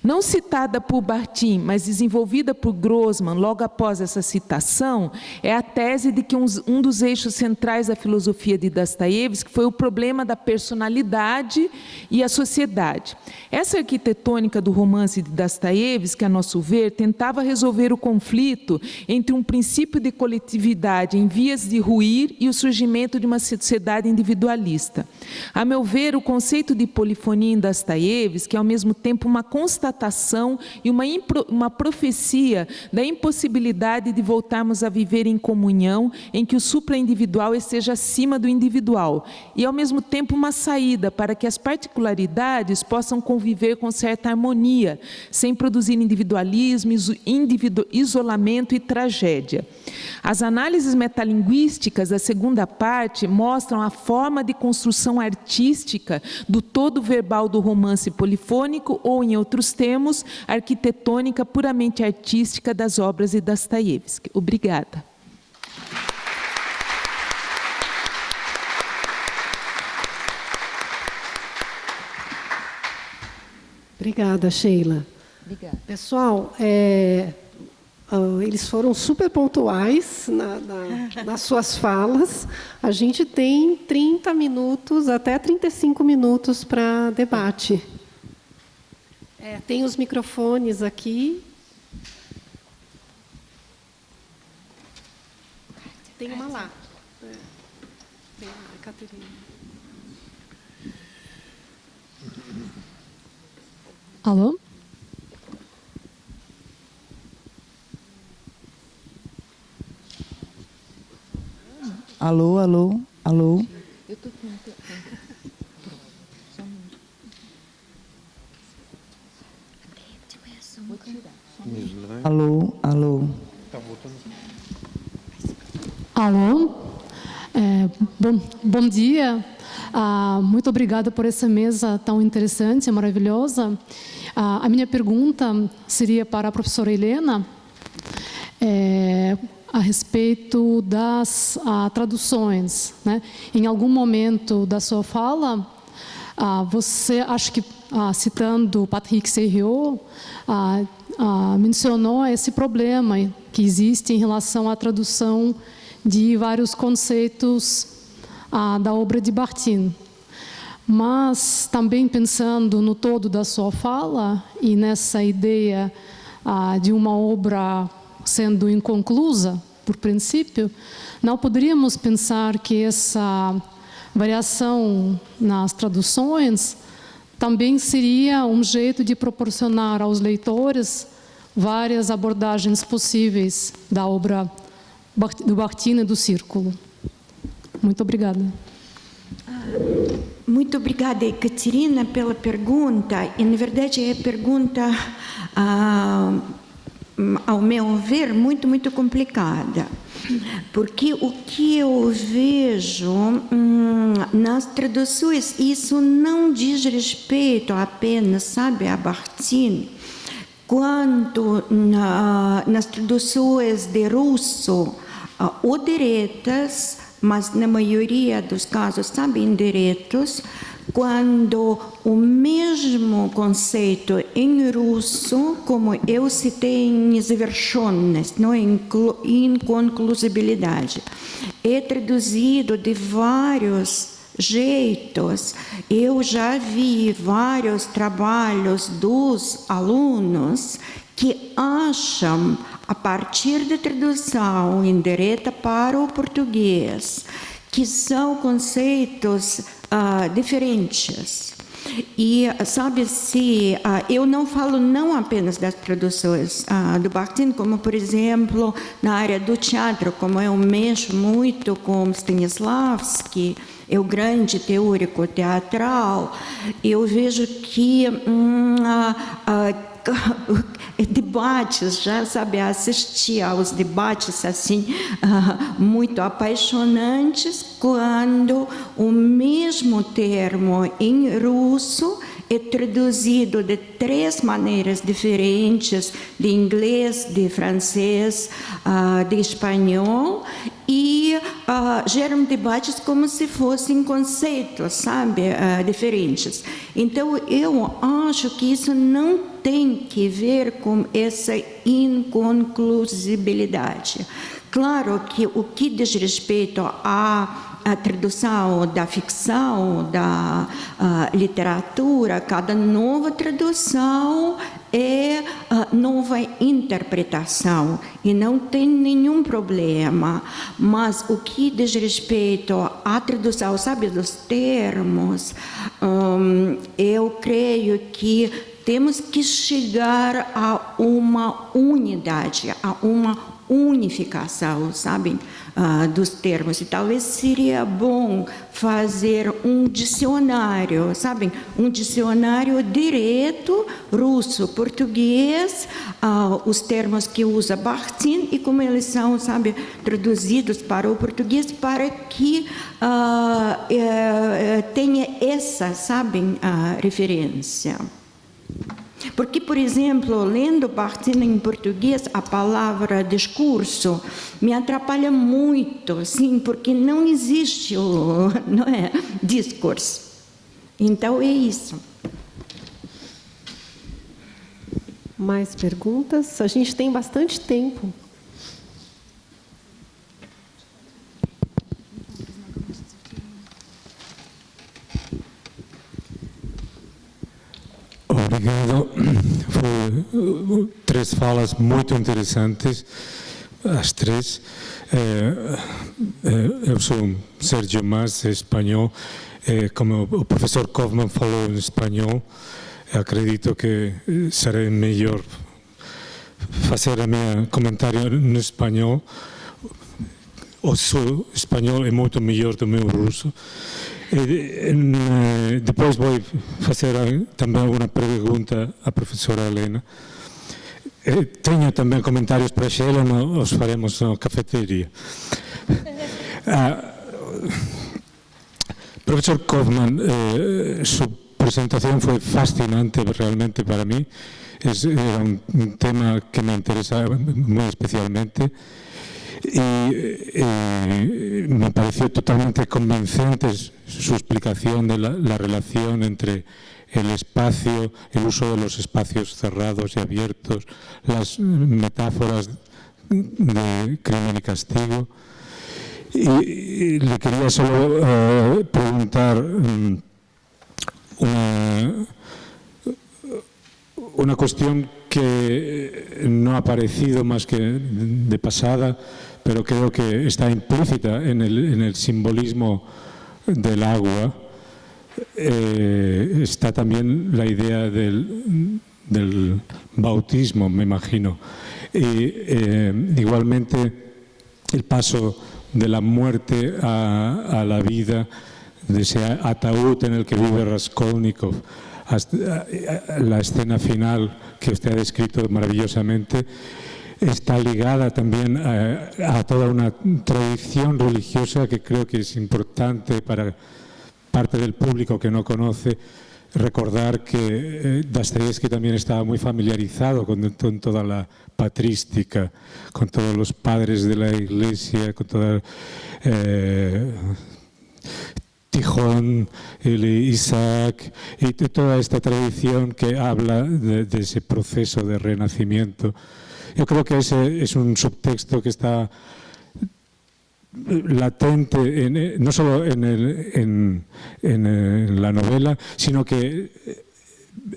Não citada por Bakhtin, mas desenvolvida por Grossman logo após essa citação, é a tese de que um dos eixos centrais da filosofia de Dostoiévski foi o problema da personalidade e a sociedade. Essa arquitetônica do romance de Dostoiévski, a nosso ver, tentava resolver o conflito entre um princípio de coletividade em vias de ruir e o surgimento de uma sociedade individualista. A meu ver, o conceito de polifonia em Dostoiévski é ao mesmo tempo uma constatação e uma profecia da impossibilidade de voltarmos a viver em comunhão, em que o supraindividual esteja acima do individual, e ao mesmo tempo uma saída para que as particularidades possam conviver com certa harmonia, sem produzir individualismo, isolamento e tragédia. As análises metalinguísticas da segunda parte mostram a forma de construção artística do todo verbal do romance polifônico, ou, em outros termos, a arquitetônica puramente artística das obras de Dostoiévski. Obrigada. Obrigada, Sheila. Obrigada. Pessoal, eles foram super pontuais nas suas falas. A gente tem 30 minutos, até 35 minutos para debate. Tem os microfones aqui. Tem uma lá. Tem a Caterina. Alô? Alô, alô, alô. Eu estou aqui. Alô, alô. Alô? Bom dia. Muito obrigada por essa mesa tão interessante e maravilhosa. A minha pergunta seria para a professora Helena, a respeito das traduções, né? Em algum momento da sua fala, você, acho que citando Patrick Serriot, mencionou esse problema que existe em relação à tradução de vários conceitos da obra de Bakhtin. Mas também pensando no todo da sua fala e nessa ideia de uma obra sendo inconclusa, por princípio, não poderíamos pensar que essa variação nas traduções também seria um jeito de proporcionar aos leitores várias abordagens possíveis da obra do Bakhtin e do Círculo. Muito obrigada. Muito obrigada, Ekaterina, pela pergunta. E, na verdade, é pergunta, ao meu ver, muito complicada. Porque o que eu vejo nas traduções, isso não diz respeito apenas, sabe, a Bakhtin, quanto nas traduções de russo, ou diretas, mas na maioria dos casos, sabe, indiretos, quando o mesmo conceito em russo, como eu citei em завершенность, não, em inconclusibilidade, é traduzido de vários jeitos. Eu já vi vários trabalhos dos alunos que acham, a partir da tradução indireta para o português, que são conceitos diferentes. E, sabe-se, eu não falo não apenas das traduções do Bakhtin, como, por exemplo, na área do teatro, como eu mexo muito com Stanislavski, é o grande teórico teatral, eu vejo que debates, já sabe, assistir aos debates assim muito apaixonantes, quando o mesmo termo em russo é traduzido de 3 maneiras diferentes, de inglês, de francês, de espanhol, e geram debates como se fossem conceitos, sabe, diferentes. Então, eu acho que isso não tem que ver com essa inconclusibilidade. Claro que o que diz respeito à tradução da ficção, da literatura, cada nova tradução é nova interpretação e não tem nenhum problema. Mas o que diz respeito à tradução, sabe, dos termos, eu creio que temos que chegar a uma unidade, a uma unificação, sabe, dos termos. E talvez seria bom fazer um dicionário, sabe, um dicionário direto, russo, português, os termos que usa Bakhtin e como eles são, sabe, traduzidos para o português, para que tenha essa, sabe, referência. Porque, por exemplo, lendo Bakhtin em português, a palavra discurso me atrapalha muito, sim, porque não existe o, não é, discurso. Então, é isso. Mais perguntas? A gente tem bastante tempo. Obrigado. Foi 3 falas muito interessantes, as 3. Eu sou Sérgio Mas, espanhol. Como o professor Kaufmann falou em espanhol, acredito que será melhor fazer o meu comentário em espanhol. O seu espanhol é muito melhor do meu russo. Depois vou fazer também uma pergunta à professora Helena. Tenho também comentários para a Sheila, mas os faremos na cafeteria. Professor Kaufmann, sua apresentação foi fascinante realmente para mim. É um tema que me interesa muito especialmente. Y me pareció totalmente convincente su explicación de la relación entre el espacio, el uso de los espacios cerrados y abiertos, las metáforas de crimen y castigo. Y le quería solo preguntar una cuestión que no ha aparecido más que de pasada, pero creo que está implícita en el simbolismo del agua. Está también la idea del bautismo, me imagino. Y igualmente el paso de la muerte a la vida, de ese ataúd en el que vive Raskolnikov, hasta la escena final que usted ha descrito maravillosamente, está ligada también a toda una tradición religiosa que creo que es importante para parte del público que no conoce. Recordar que Dostoyevsky también estaba muy familiarizado con toda la patrística, con todos los padres de la Iglesia, con toda Tijón, Isaac y toda esta tradición que habla de ese proceso de renacimiento. Yo creo que ese es un subtexto que está latente, no solo en la novela, sino que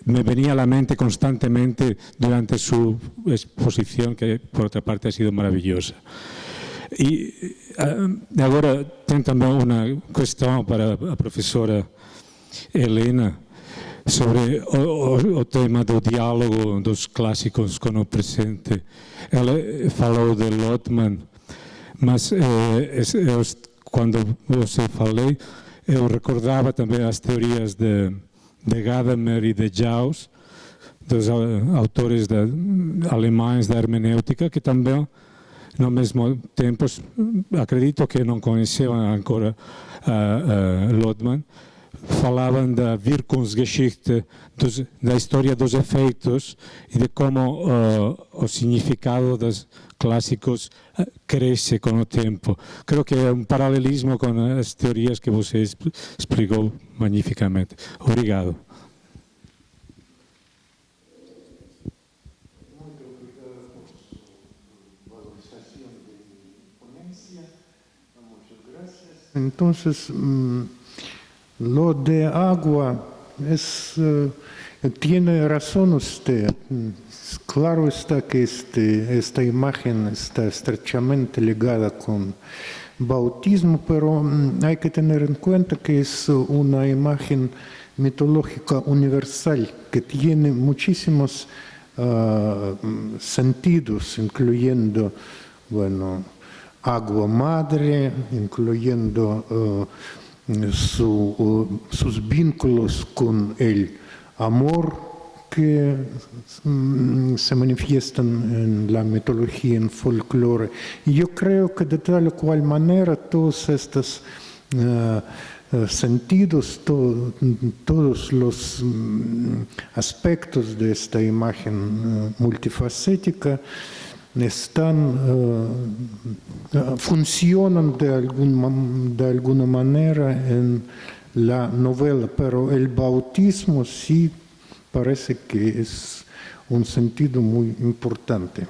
me venía a la mente constantemente durante su exposición, que por otra parte ha sido maravillosa. E agora tenho também uma questão para a professora Helena sobre o tema do diálogo dos clássicos com o presente. Ela falou de Lotman, mas quando você falei, eu recordava também as teorias de Gadamer e de Jaus, dos autores alemães da hermenêutica, que também, no mesmo tempo, acredito que não conheciam ancora Lotman, falavam da Wirkungsgeschichte, da história dos efeitos e de como o significado dos clássicos cresce com o tempo. Creio que é um paralelismo com as teorias que você explicou magnificamente. Obrigado. Entonces, lo de agua tiene razón usted. Claro está que esta imagen está estrechamente ligada con bautismo, pero hay que tener en cuenta que es una imagen mitológica universal que tiene muchísimos sentidos, incluyendo, bueno, agua madre, incluyendo sus vínculos con el amor que se manifiestan en la mitología, en folclore. Y yo creo que de tal o cual manera todos estos sentidos, todos los aspectos de esta imagen multifacética funcionan de alguna manera en la novela, pero el bautismo sí parece que es un sentido muy importante.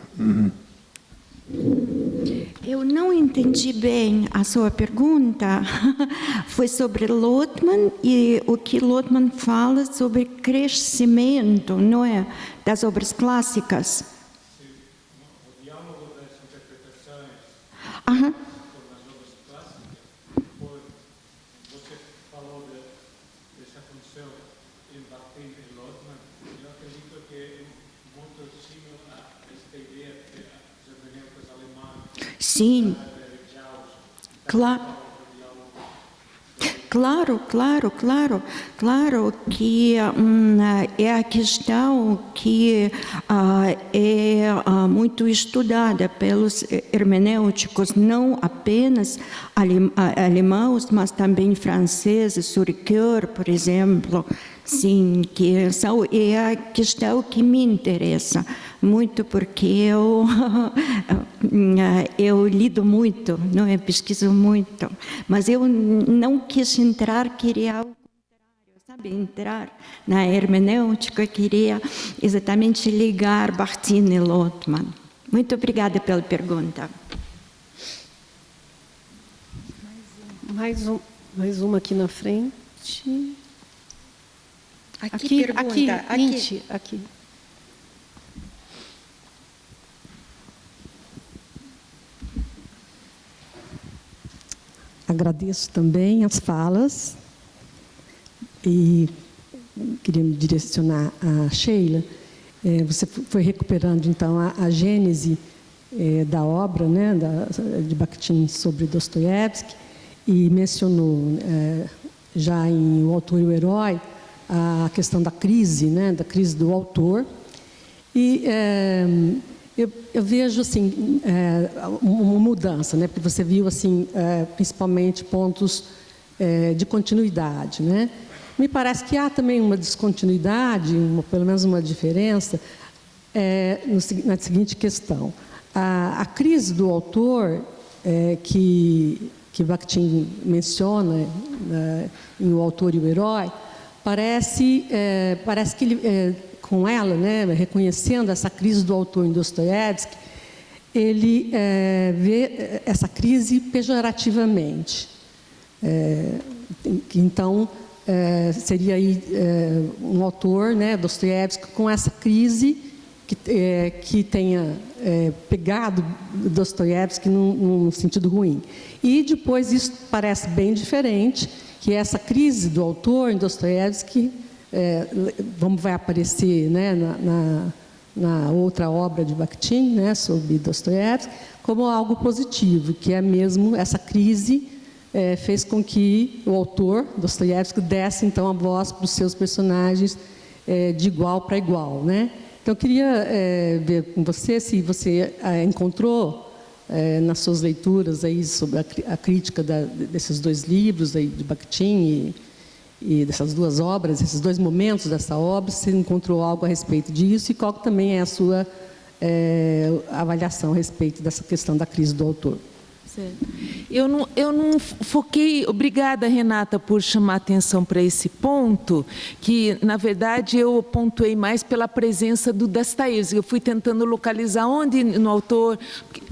Eu não entendi bem a sua pergunta. Foi sobre Lotman e o que Lotman fala sobre crescimento, não é? Das obras clássicas. Aham. Você falou dessa função em Bakhtin e Lotman. Eu acredito que é muito similar a esta ideia que as hermenêuticas alemãs. Sim. Claro que é a questão que é muito estudada pelos hermenêuticos, não apenas alemãos, mas também franceses, Surcoeur, por exemplo. Sim, que é a questão que me interessa muito, porque eu lido muito, não é? Pesquiso muito, mas eu não quis queria algo contrário, sabe? Entrar na hermenêutica, queria exatamente ligar Bakhtin e Lotman. Muito obrigada pela pergunta. Mais uma aqui na frente. Aqui, aqui. Agradeço também as falas e queria me direcionar a Sheila. Você foi recuperando, então, a gênese da obra, né, de Bakhtin sobre Dostoiévski, e mencionou já em O Autor e o Herói a questão da crise, né, da crise do autor. E eu vejo assim uma mudança, né, porque você viu assim principalmente pontos de continuidade, né? Me parece que há também uma descontinuidade, pelo menos uma diferença na seguinte questão: a crise do autor que Bakhtin menciona em O Autor e o Herói, parece que ele, com ela, né, reconhecendo essa crise do autor em Dostoiévski, ele vê essa crise pejorativamente. Então, seria aí um autor, né, Dostoiévski, com essa crise que tenha pegado Dostoiévski num sentido ruim. E depois isso parece bem diferente, que essa crise do autor em Dostoiévski vai aparecer, né, na outra obra de Bakhtin, né, sobre Dostoiévski, como algo positivo, que é mesmo essa crise fez com que o autor, Dostoiévski, desse então a voz para os seus personagens de igual para igual, né? Então eu queria ver com você se você encontrou nas suas leituras aí sobre a crítica desses dois livros aí de Bakhtin e dessas duas obras, esses dois momentos dessa obra, se encontrou algo a respeito disso e qual também é a sua avaliação a respeito dessa questão da crise do autor. Eu não foquei. Obrigada, Renata, por chamar atenção para esse ponto, que, na verdade, eu pontuei mais pela presença do Dostoiévski. Eu fui tentando localizar onde no autor.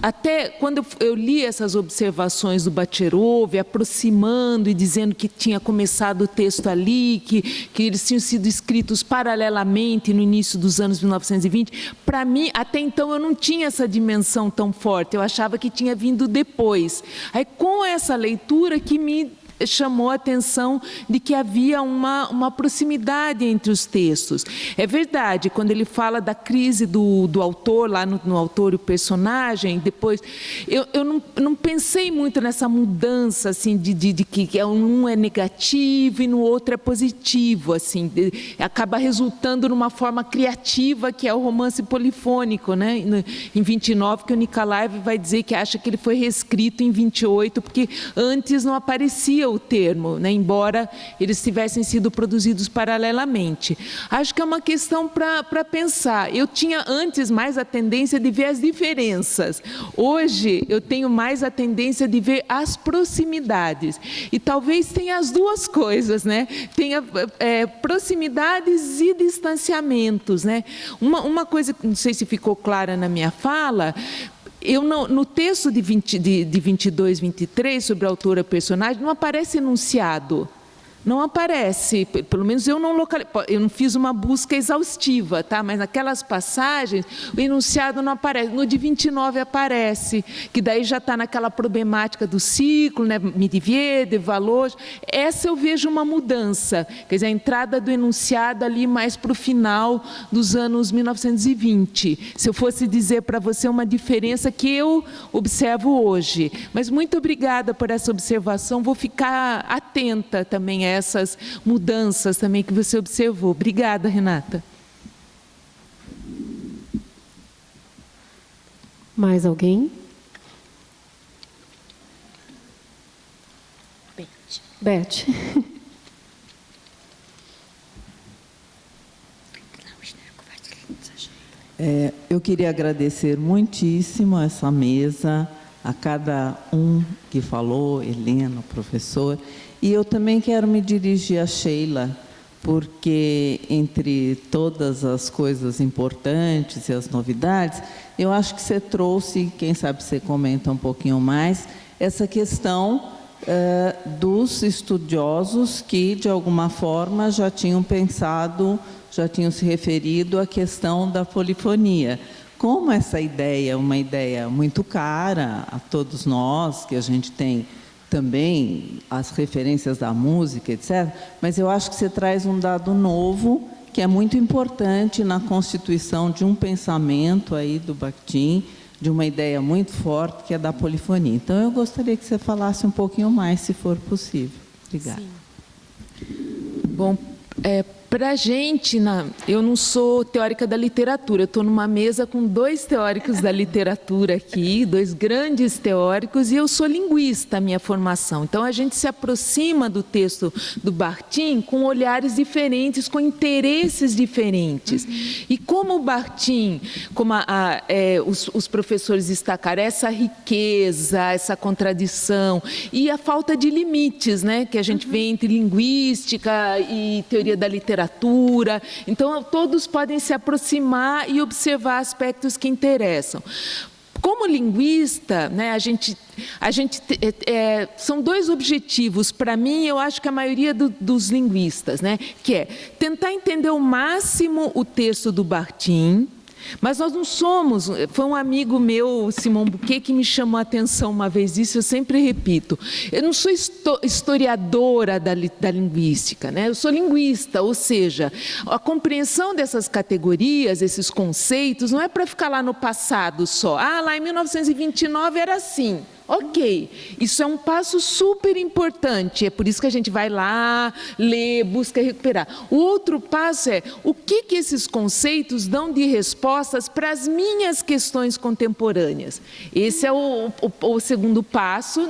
Até quando eu li essas observações do Bacharov, aproximando e dizendo que tinha começado o texto ali, que eles tinham sido escritos paralelamente no início dos anos 1920, para mim, até então, eu não tinha essa dimensão tão forte. Eu achava que tinha vindo depois. Aí, com essa leitura que me chamou a atenção de que havia uma proximidade entre os textos. É verdade, quando ele fala da crise do autor, lá no autor e o personagem, depois, eu não pensei muito nessa mudança, assim, de que um é negativo e no outro é positivo, assim, acaba resultando numa forma criativa, que é o romance polifônico, né? Em 29, que o Nikolaev vai dizer que acha que ele foi reescrito em 28, porque antes não aparecia o termo, né, embora eles tivessem sido produzidos paralelamente. Acho que é uma questão para pensar. Eu tinha antes mais a tendência de ver as diferenças. Hoje eu tenho mais a tendência de ver as proximidades. E talvez tenha as duas coisas, né? Tenha proximidades e distanciamentos, né? Uma coisa que não sei se ficou clara na minha fala. No texto de 22, 23, sobre a autora personagem, não aparece enunciado. Não aparece, pelo menos eu não fiz uma busca exaustiva, tá? Mas naquelas passagens o enunciado não aparece. No de 29 aparece, que daí já está naquela problemática do ciclo, né? Medvedev, Volozhin. Essa eu vejo uma mudança, quer dizer, a entrada do enunciado ali mais para o final dos anos 1920. Se eu fosse dizer para você uma diferença que eu observo hoje. Mas muito obrigada por essa observação, vou ficar atenta também a essas mudanças também que você observou. Obrigada, Renata. Mais alguém? Beth. Eu queria agradecer muitíssimo essa mesa, a cada um que falou, Helena, o professor. E eu também quero me dirigir a Sheila, porque entre todas as coisas importantes e as novidades, eu acho que você trouxe, quem sabe você comenta um pouquinho mais, essa questão dos estudiosos que, de alguma forma, já tinham pensado, já tinham se referido à questão da polifonia. Como essa ideia é uma ideia muito cara a todos nós, que a gente tem também as referências da música, etc., mas eu acho que você traz um dado novo, que é muito importante na constituição de um pensamento aí do Bakhtin, de uma ideia muito forte, que é da polifonia. Então, eu gostaria que você falasse um pouquinho mais, se for possível. Obrigada. Bom, para a gente, eu não sou teórica da literatura, eu estou numa mesa com 2 teóricos da literatura aqui, 2 grandes teóricos, e eu sou linguista, a minha formação. Então, a gente se aproxima do texto do Bakhtin com olhares diferentes, com interesses diferentes. E como o Bakhtin, como os professores destacaram, essa riqueza, essa contradição e a falta de limites, né, que a gente vê entre linguística e teoria da literatura. Então, todos podem se aproximar e observar aspectos que interessam. Como linguista, né, são 2 objetivos, para mim, eu acho que a maioria dos linguistas, né, que é tentar entender ao máximo o texto do Bakhtin. Mas nós não somos, foi um amigo meu, Simon Bouquet, que me chamou a atenção uma vez disso, eu sempre repito, eu não sou historiadora da linguística, né? Eu sou linguista, ou seja, a compreensão dessas categorias, esses conceitos, não é para ficar lá no passado só, lá em 1929 era assim. Ok, isso é um passo super importante, é por isso que a gente vai lá, lê, busca recuperar. O outro passo é o que esses conceitos dão de respostas para as minhas questões contemporâneas. Esse é o segundo passo,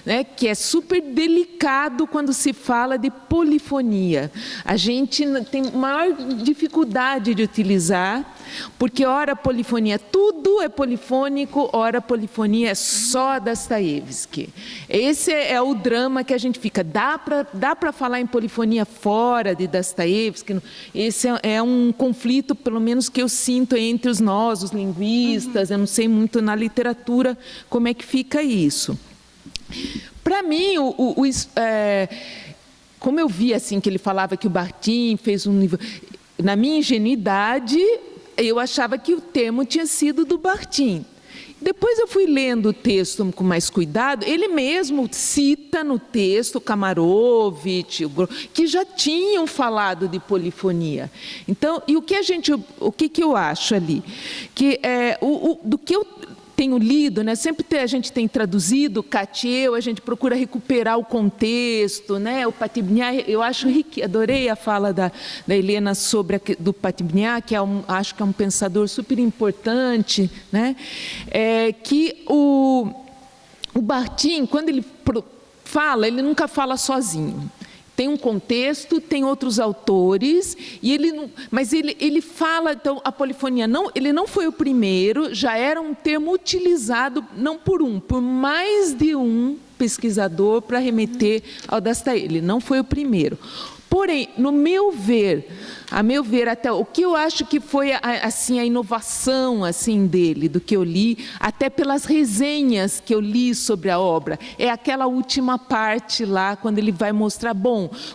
né, que é super delicado quando se fala de polifonia. A gente tem maior dificuldade de utilizar, porque ora polifonia, tudo é polifônico, ora polifonia é só Dostoiévski. Esse é o drama que a gente fica. Dá para falar em polifonia fora de Dostoiévski? Esse é um conflito, pelo menos que eu sinto entre nós, os linguistas. Eu não sei muito na literatura como é que fica isso. Para mim, como eu vi assim que ele falava que o Bakhtin fez um livro, na minha ingenuidade, eu achava que o termo tinha sido do Bakhtin. Depois eu fui lendo o texto com mais cuidado, ele mesmo cita no texto Kamarovich, que já tinham falado de polifonia. Então, e o que eu acho ali? Que do que eu tenho lido, né? Sempre a gente tem traduzido Katiev, a gente procura recuperar o contexto, né? O Patibniak, eu acho adorei a fala da Helena sobre do Patibniak, que acho que é um pensador super importante, né? Que o Bakhtin, quando ele fala, ele nunca fala sozinho. Tem um contexto, tem outros autores, mas ele fala, então, a polifonia, ele não foi o primeiro, já era um termo utilizado, não por mais de um pesquisador para remeter ao Dostoiévski, ele não foi o primeiro. Porém, a meu ver, até o que eu acho que foi assim a inovação assim dele, do que eu li, até pelas resenhas que eu li sobre a obra, é aquela última parte lá quando ele vai mostrar,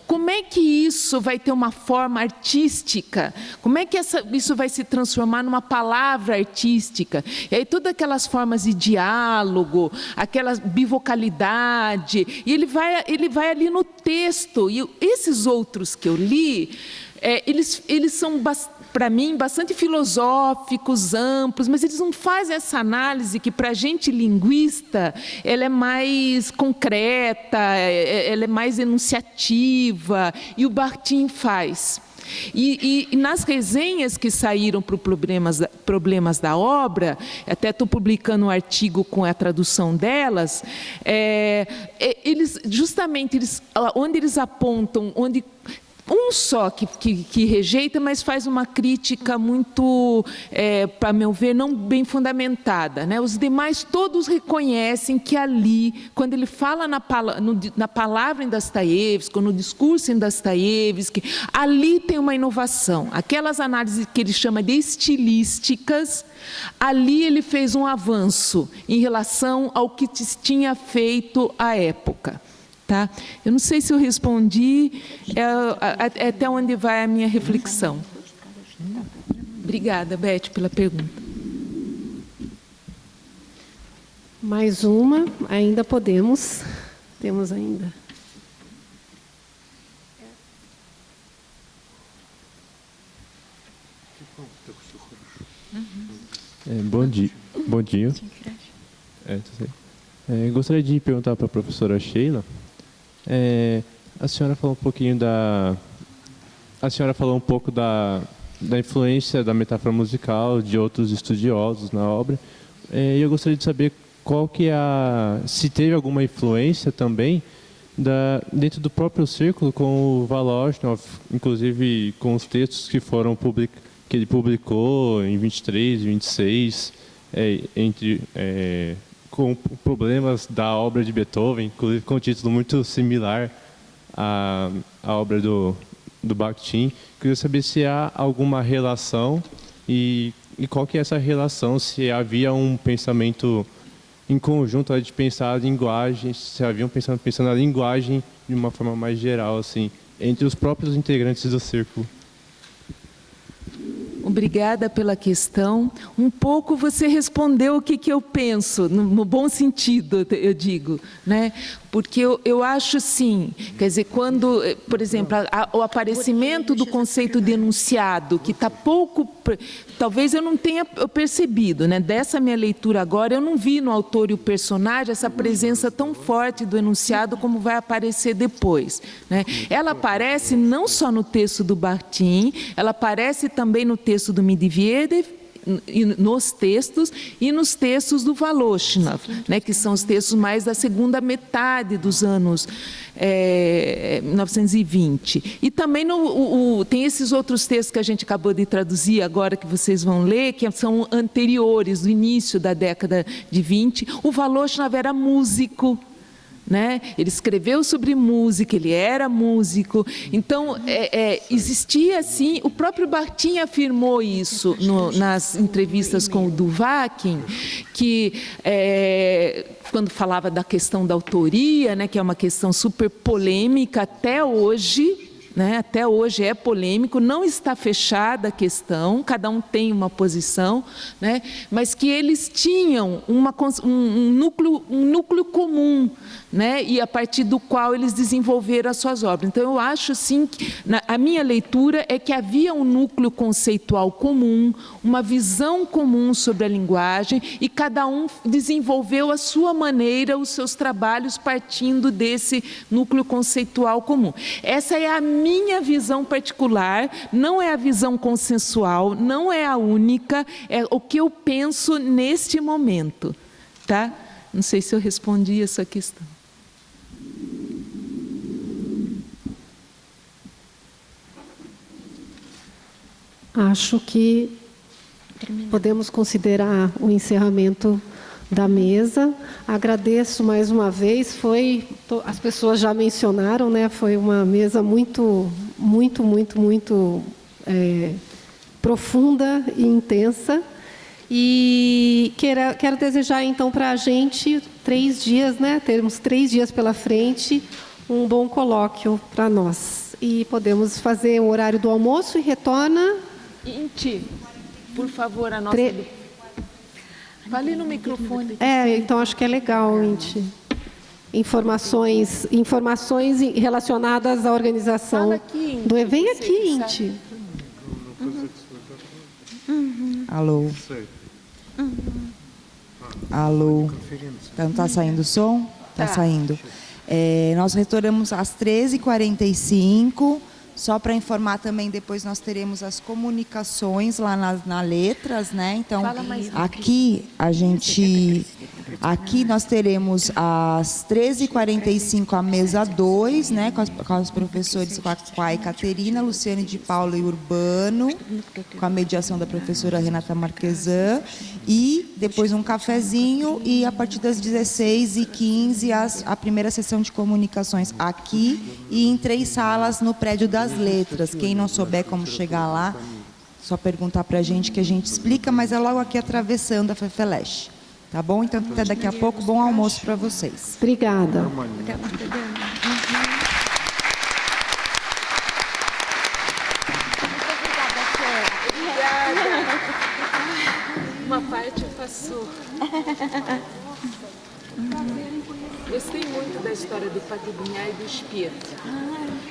como é que isso vai ter uma forma artística? Como é que isso vai se transformar numa palavra artística? E aí todas aquelas formas de diálogo, aquela bivocalidade, e ele vai ali no texto, e esses outros que eu li, eles são, para mim, bastante filosóficos, amplos, mas eles não fazem essa análise que, para a gente linguista, ela é mais concreta, ela é mais enunciativa, e o Bakhtin faz. E nas resenhas que saíram para o Problemas da Obra, até estou publicando um artigo com a tradução delas, onde eles apontam, um só que rejeita, mas faz uma crítica muito, para meu ver, não bem fundamentada, né? Os demais todos reconhecem que ali, quando ele fala na palavra em Dostoiévski, ou no discurso em Dostoiévski, ali tem uma inovação. Aquelas análises que ele chama de estilísticas, ali ele fez um avanço em relação ao que tinha feito à época. Tá? Eu não sei se eu respondi, até onde vai a minha reflexão. Obrigada, Beth, pela pergunta. Mais uma, ainda podemos. Temos ainda. Bom dia. Bom dia. Gostaria de perguntar para a professora Sheila. A senhora falou um pouquinho da influência da metáfora musical de outros estudiosos na obra. E eu gostaria de saber se teve alguma influência também dentro do próprio círculo com o Voloshinov, inclusive com os textos que ele publicou em 23, 26, com problemas da obra de Beethoven, inclusive com um título muito similar à obra do Bakhtin. Queria saber se há alguma relação e qual que é essa relação, se havia um pensamento em conjunto de pensar a linguagem, se havia um pensamento pensando a linguagem de uma forma mais geral, assim, entre os próprios integrantes do círculo. Obrigada pela questão. Um pouco você respondeu o que eu penso, no bom sentido, eu digo, né? Porque eu acho sim, quer dizer, quando, por exemplo, o aparecimento do conceito de enunciado, que está pouco, talvez eu não tenha percebido, né? Dessa minha leitura agora, eu não vi no autor e o personagem essa presença tão forte do enunciado como vai aparecer depois, né? Ela aparece não só no texto do Bakhtin, ela aparece também no texto do Medvedev, nos textos e nos textos do Voloshinov, né, que são os textos mais da segunda metade dos anos 1920. E também tem esses outros textos que a gente acabou de traduzir agora, que vocês vão ler, que são anteriores, do início da década de 20. O Voloshinov era músico, né? Ele escreveu sobre música, ele era músico. Então, existia, sim, o próprio Bakhtin afirmou isso nas entrevistas com o Duvakhin, que quando falava da questão da autoria, né, que é uma questão super polêmica até hoje, né, até hoje é polêmico, não está fechada a questão, cada um tem uma posição, né, mas que eles tinham um núcleo comum, né, e a partir do qual eles desenvolveram as suas obras. Então, eu acho, sim, que a minha leitura é que havia um núcleo conceitual comum, uma visão comum sobre a linguagem, e cada um desenvolveu à sua maneira os seus trabalhos partindo desse núcleo conceitual comum. Essa é a minha visão particular, não é a visão consensual, não é a única, é o que eu penso neste momento, tá? Não sei se eu respondi essa questão. Acho que podemos considerar o encerramento da mesa. Agradeço mais uma vez. As pessoas já mencionaram, né? Foi uma mesa muito profunda e intensa. E quero desejar, então, para a gente 3 dias, né? Termos 3 dias pela frente, um bom colóquio para nós. E podemos fazer o horário do almoço e retorna. Inti, por favor, a nossa... Fale no microfone. Então acho que é legal, Inti. Informações relacionadas à organização aqui, do evento. Vem aqui, Inti. Alô? Alô? Não está saindo o som? Está saindo. Nós retornamos às 13h45. Só para informar também, depois nós teremos as comunicações lá na letras, né? Então, aqui nós teremos às 13h45 a mesa 2, né? Com os professores, com a Ecaterina, Luciane de Paula e Urbano, com a mediação da professora Renata Marquesan, e depois um cafezinho, e a partir das 16h15 a primeira sessão de comunicações aqui e em 3 salas no prédio das letras. Quem não souber como chegar lá, só perguntar para a gente que a gente explica, mas é logo aqui atravessando a Fefeleche. Tá bom? Então, até daqui a pouco, bom almoço para vocês. Obrigada. Uma parte passou. gostei muito da história do Paquebinha e do Spieto.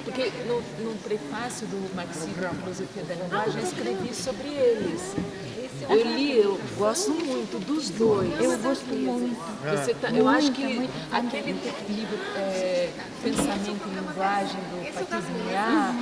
Porque no prefácio do Marxismo e Filosofia da Linguagem eu escrevi sobre eles. Eu gosto muito dos dois. Eu gosto muito. Eu acho que aquele livro Pensamento e Linguagem do Paquebinha,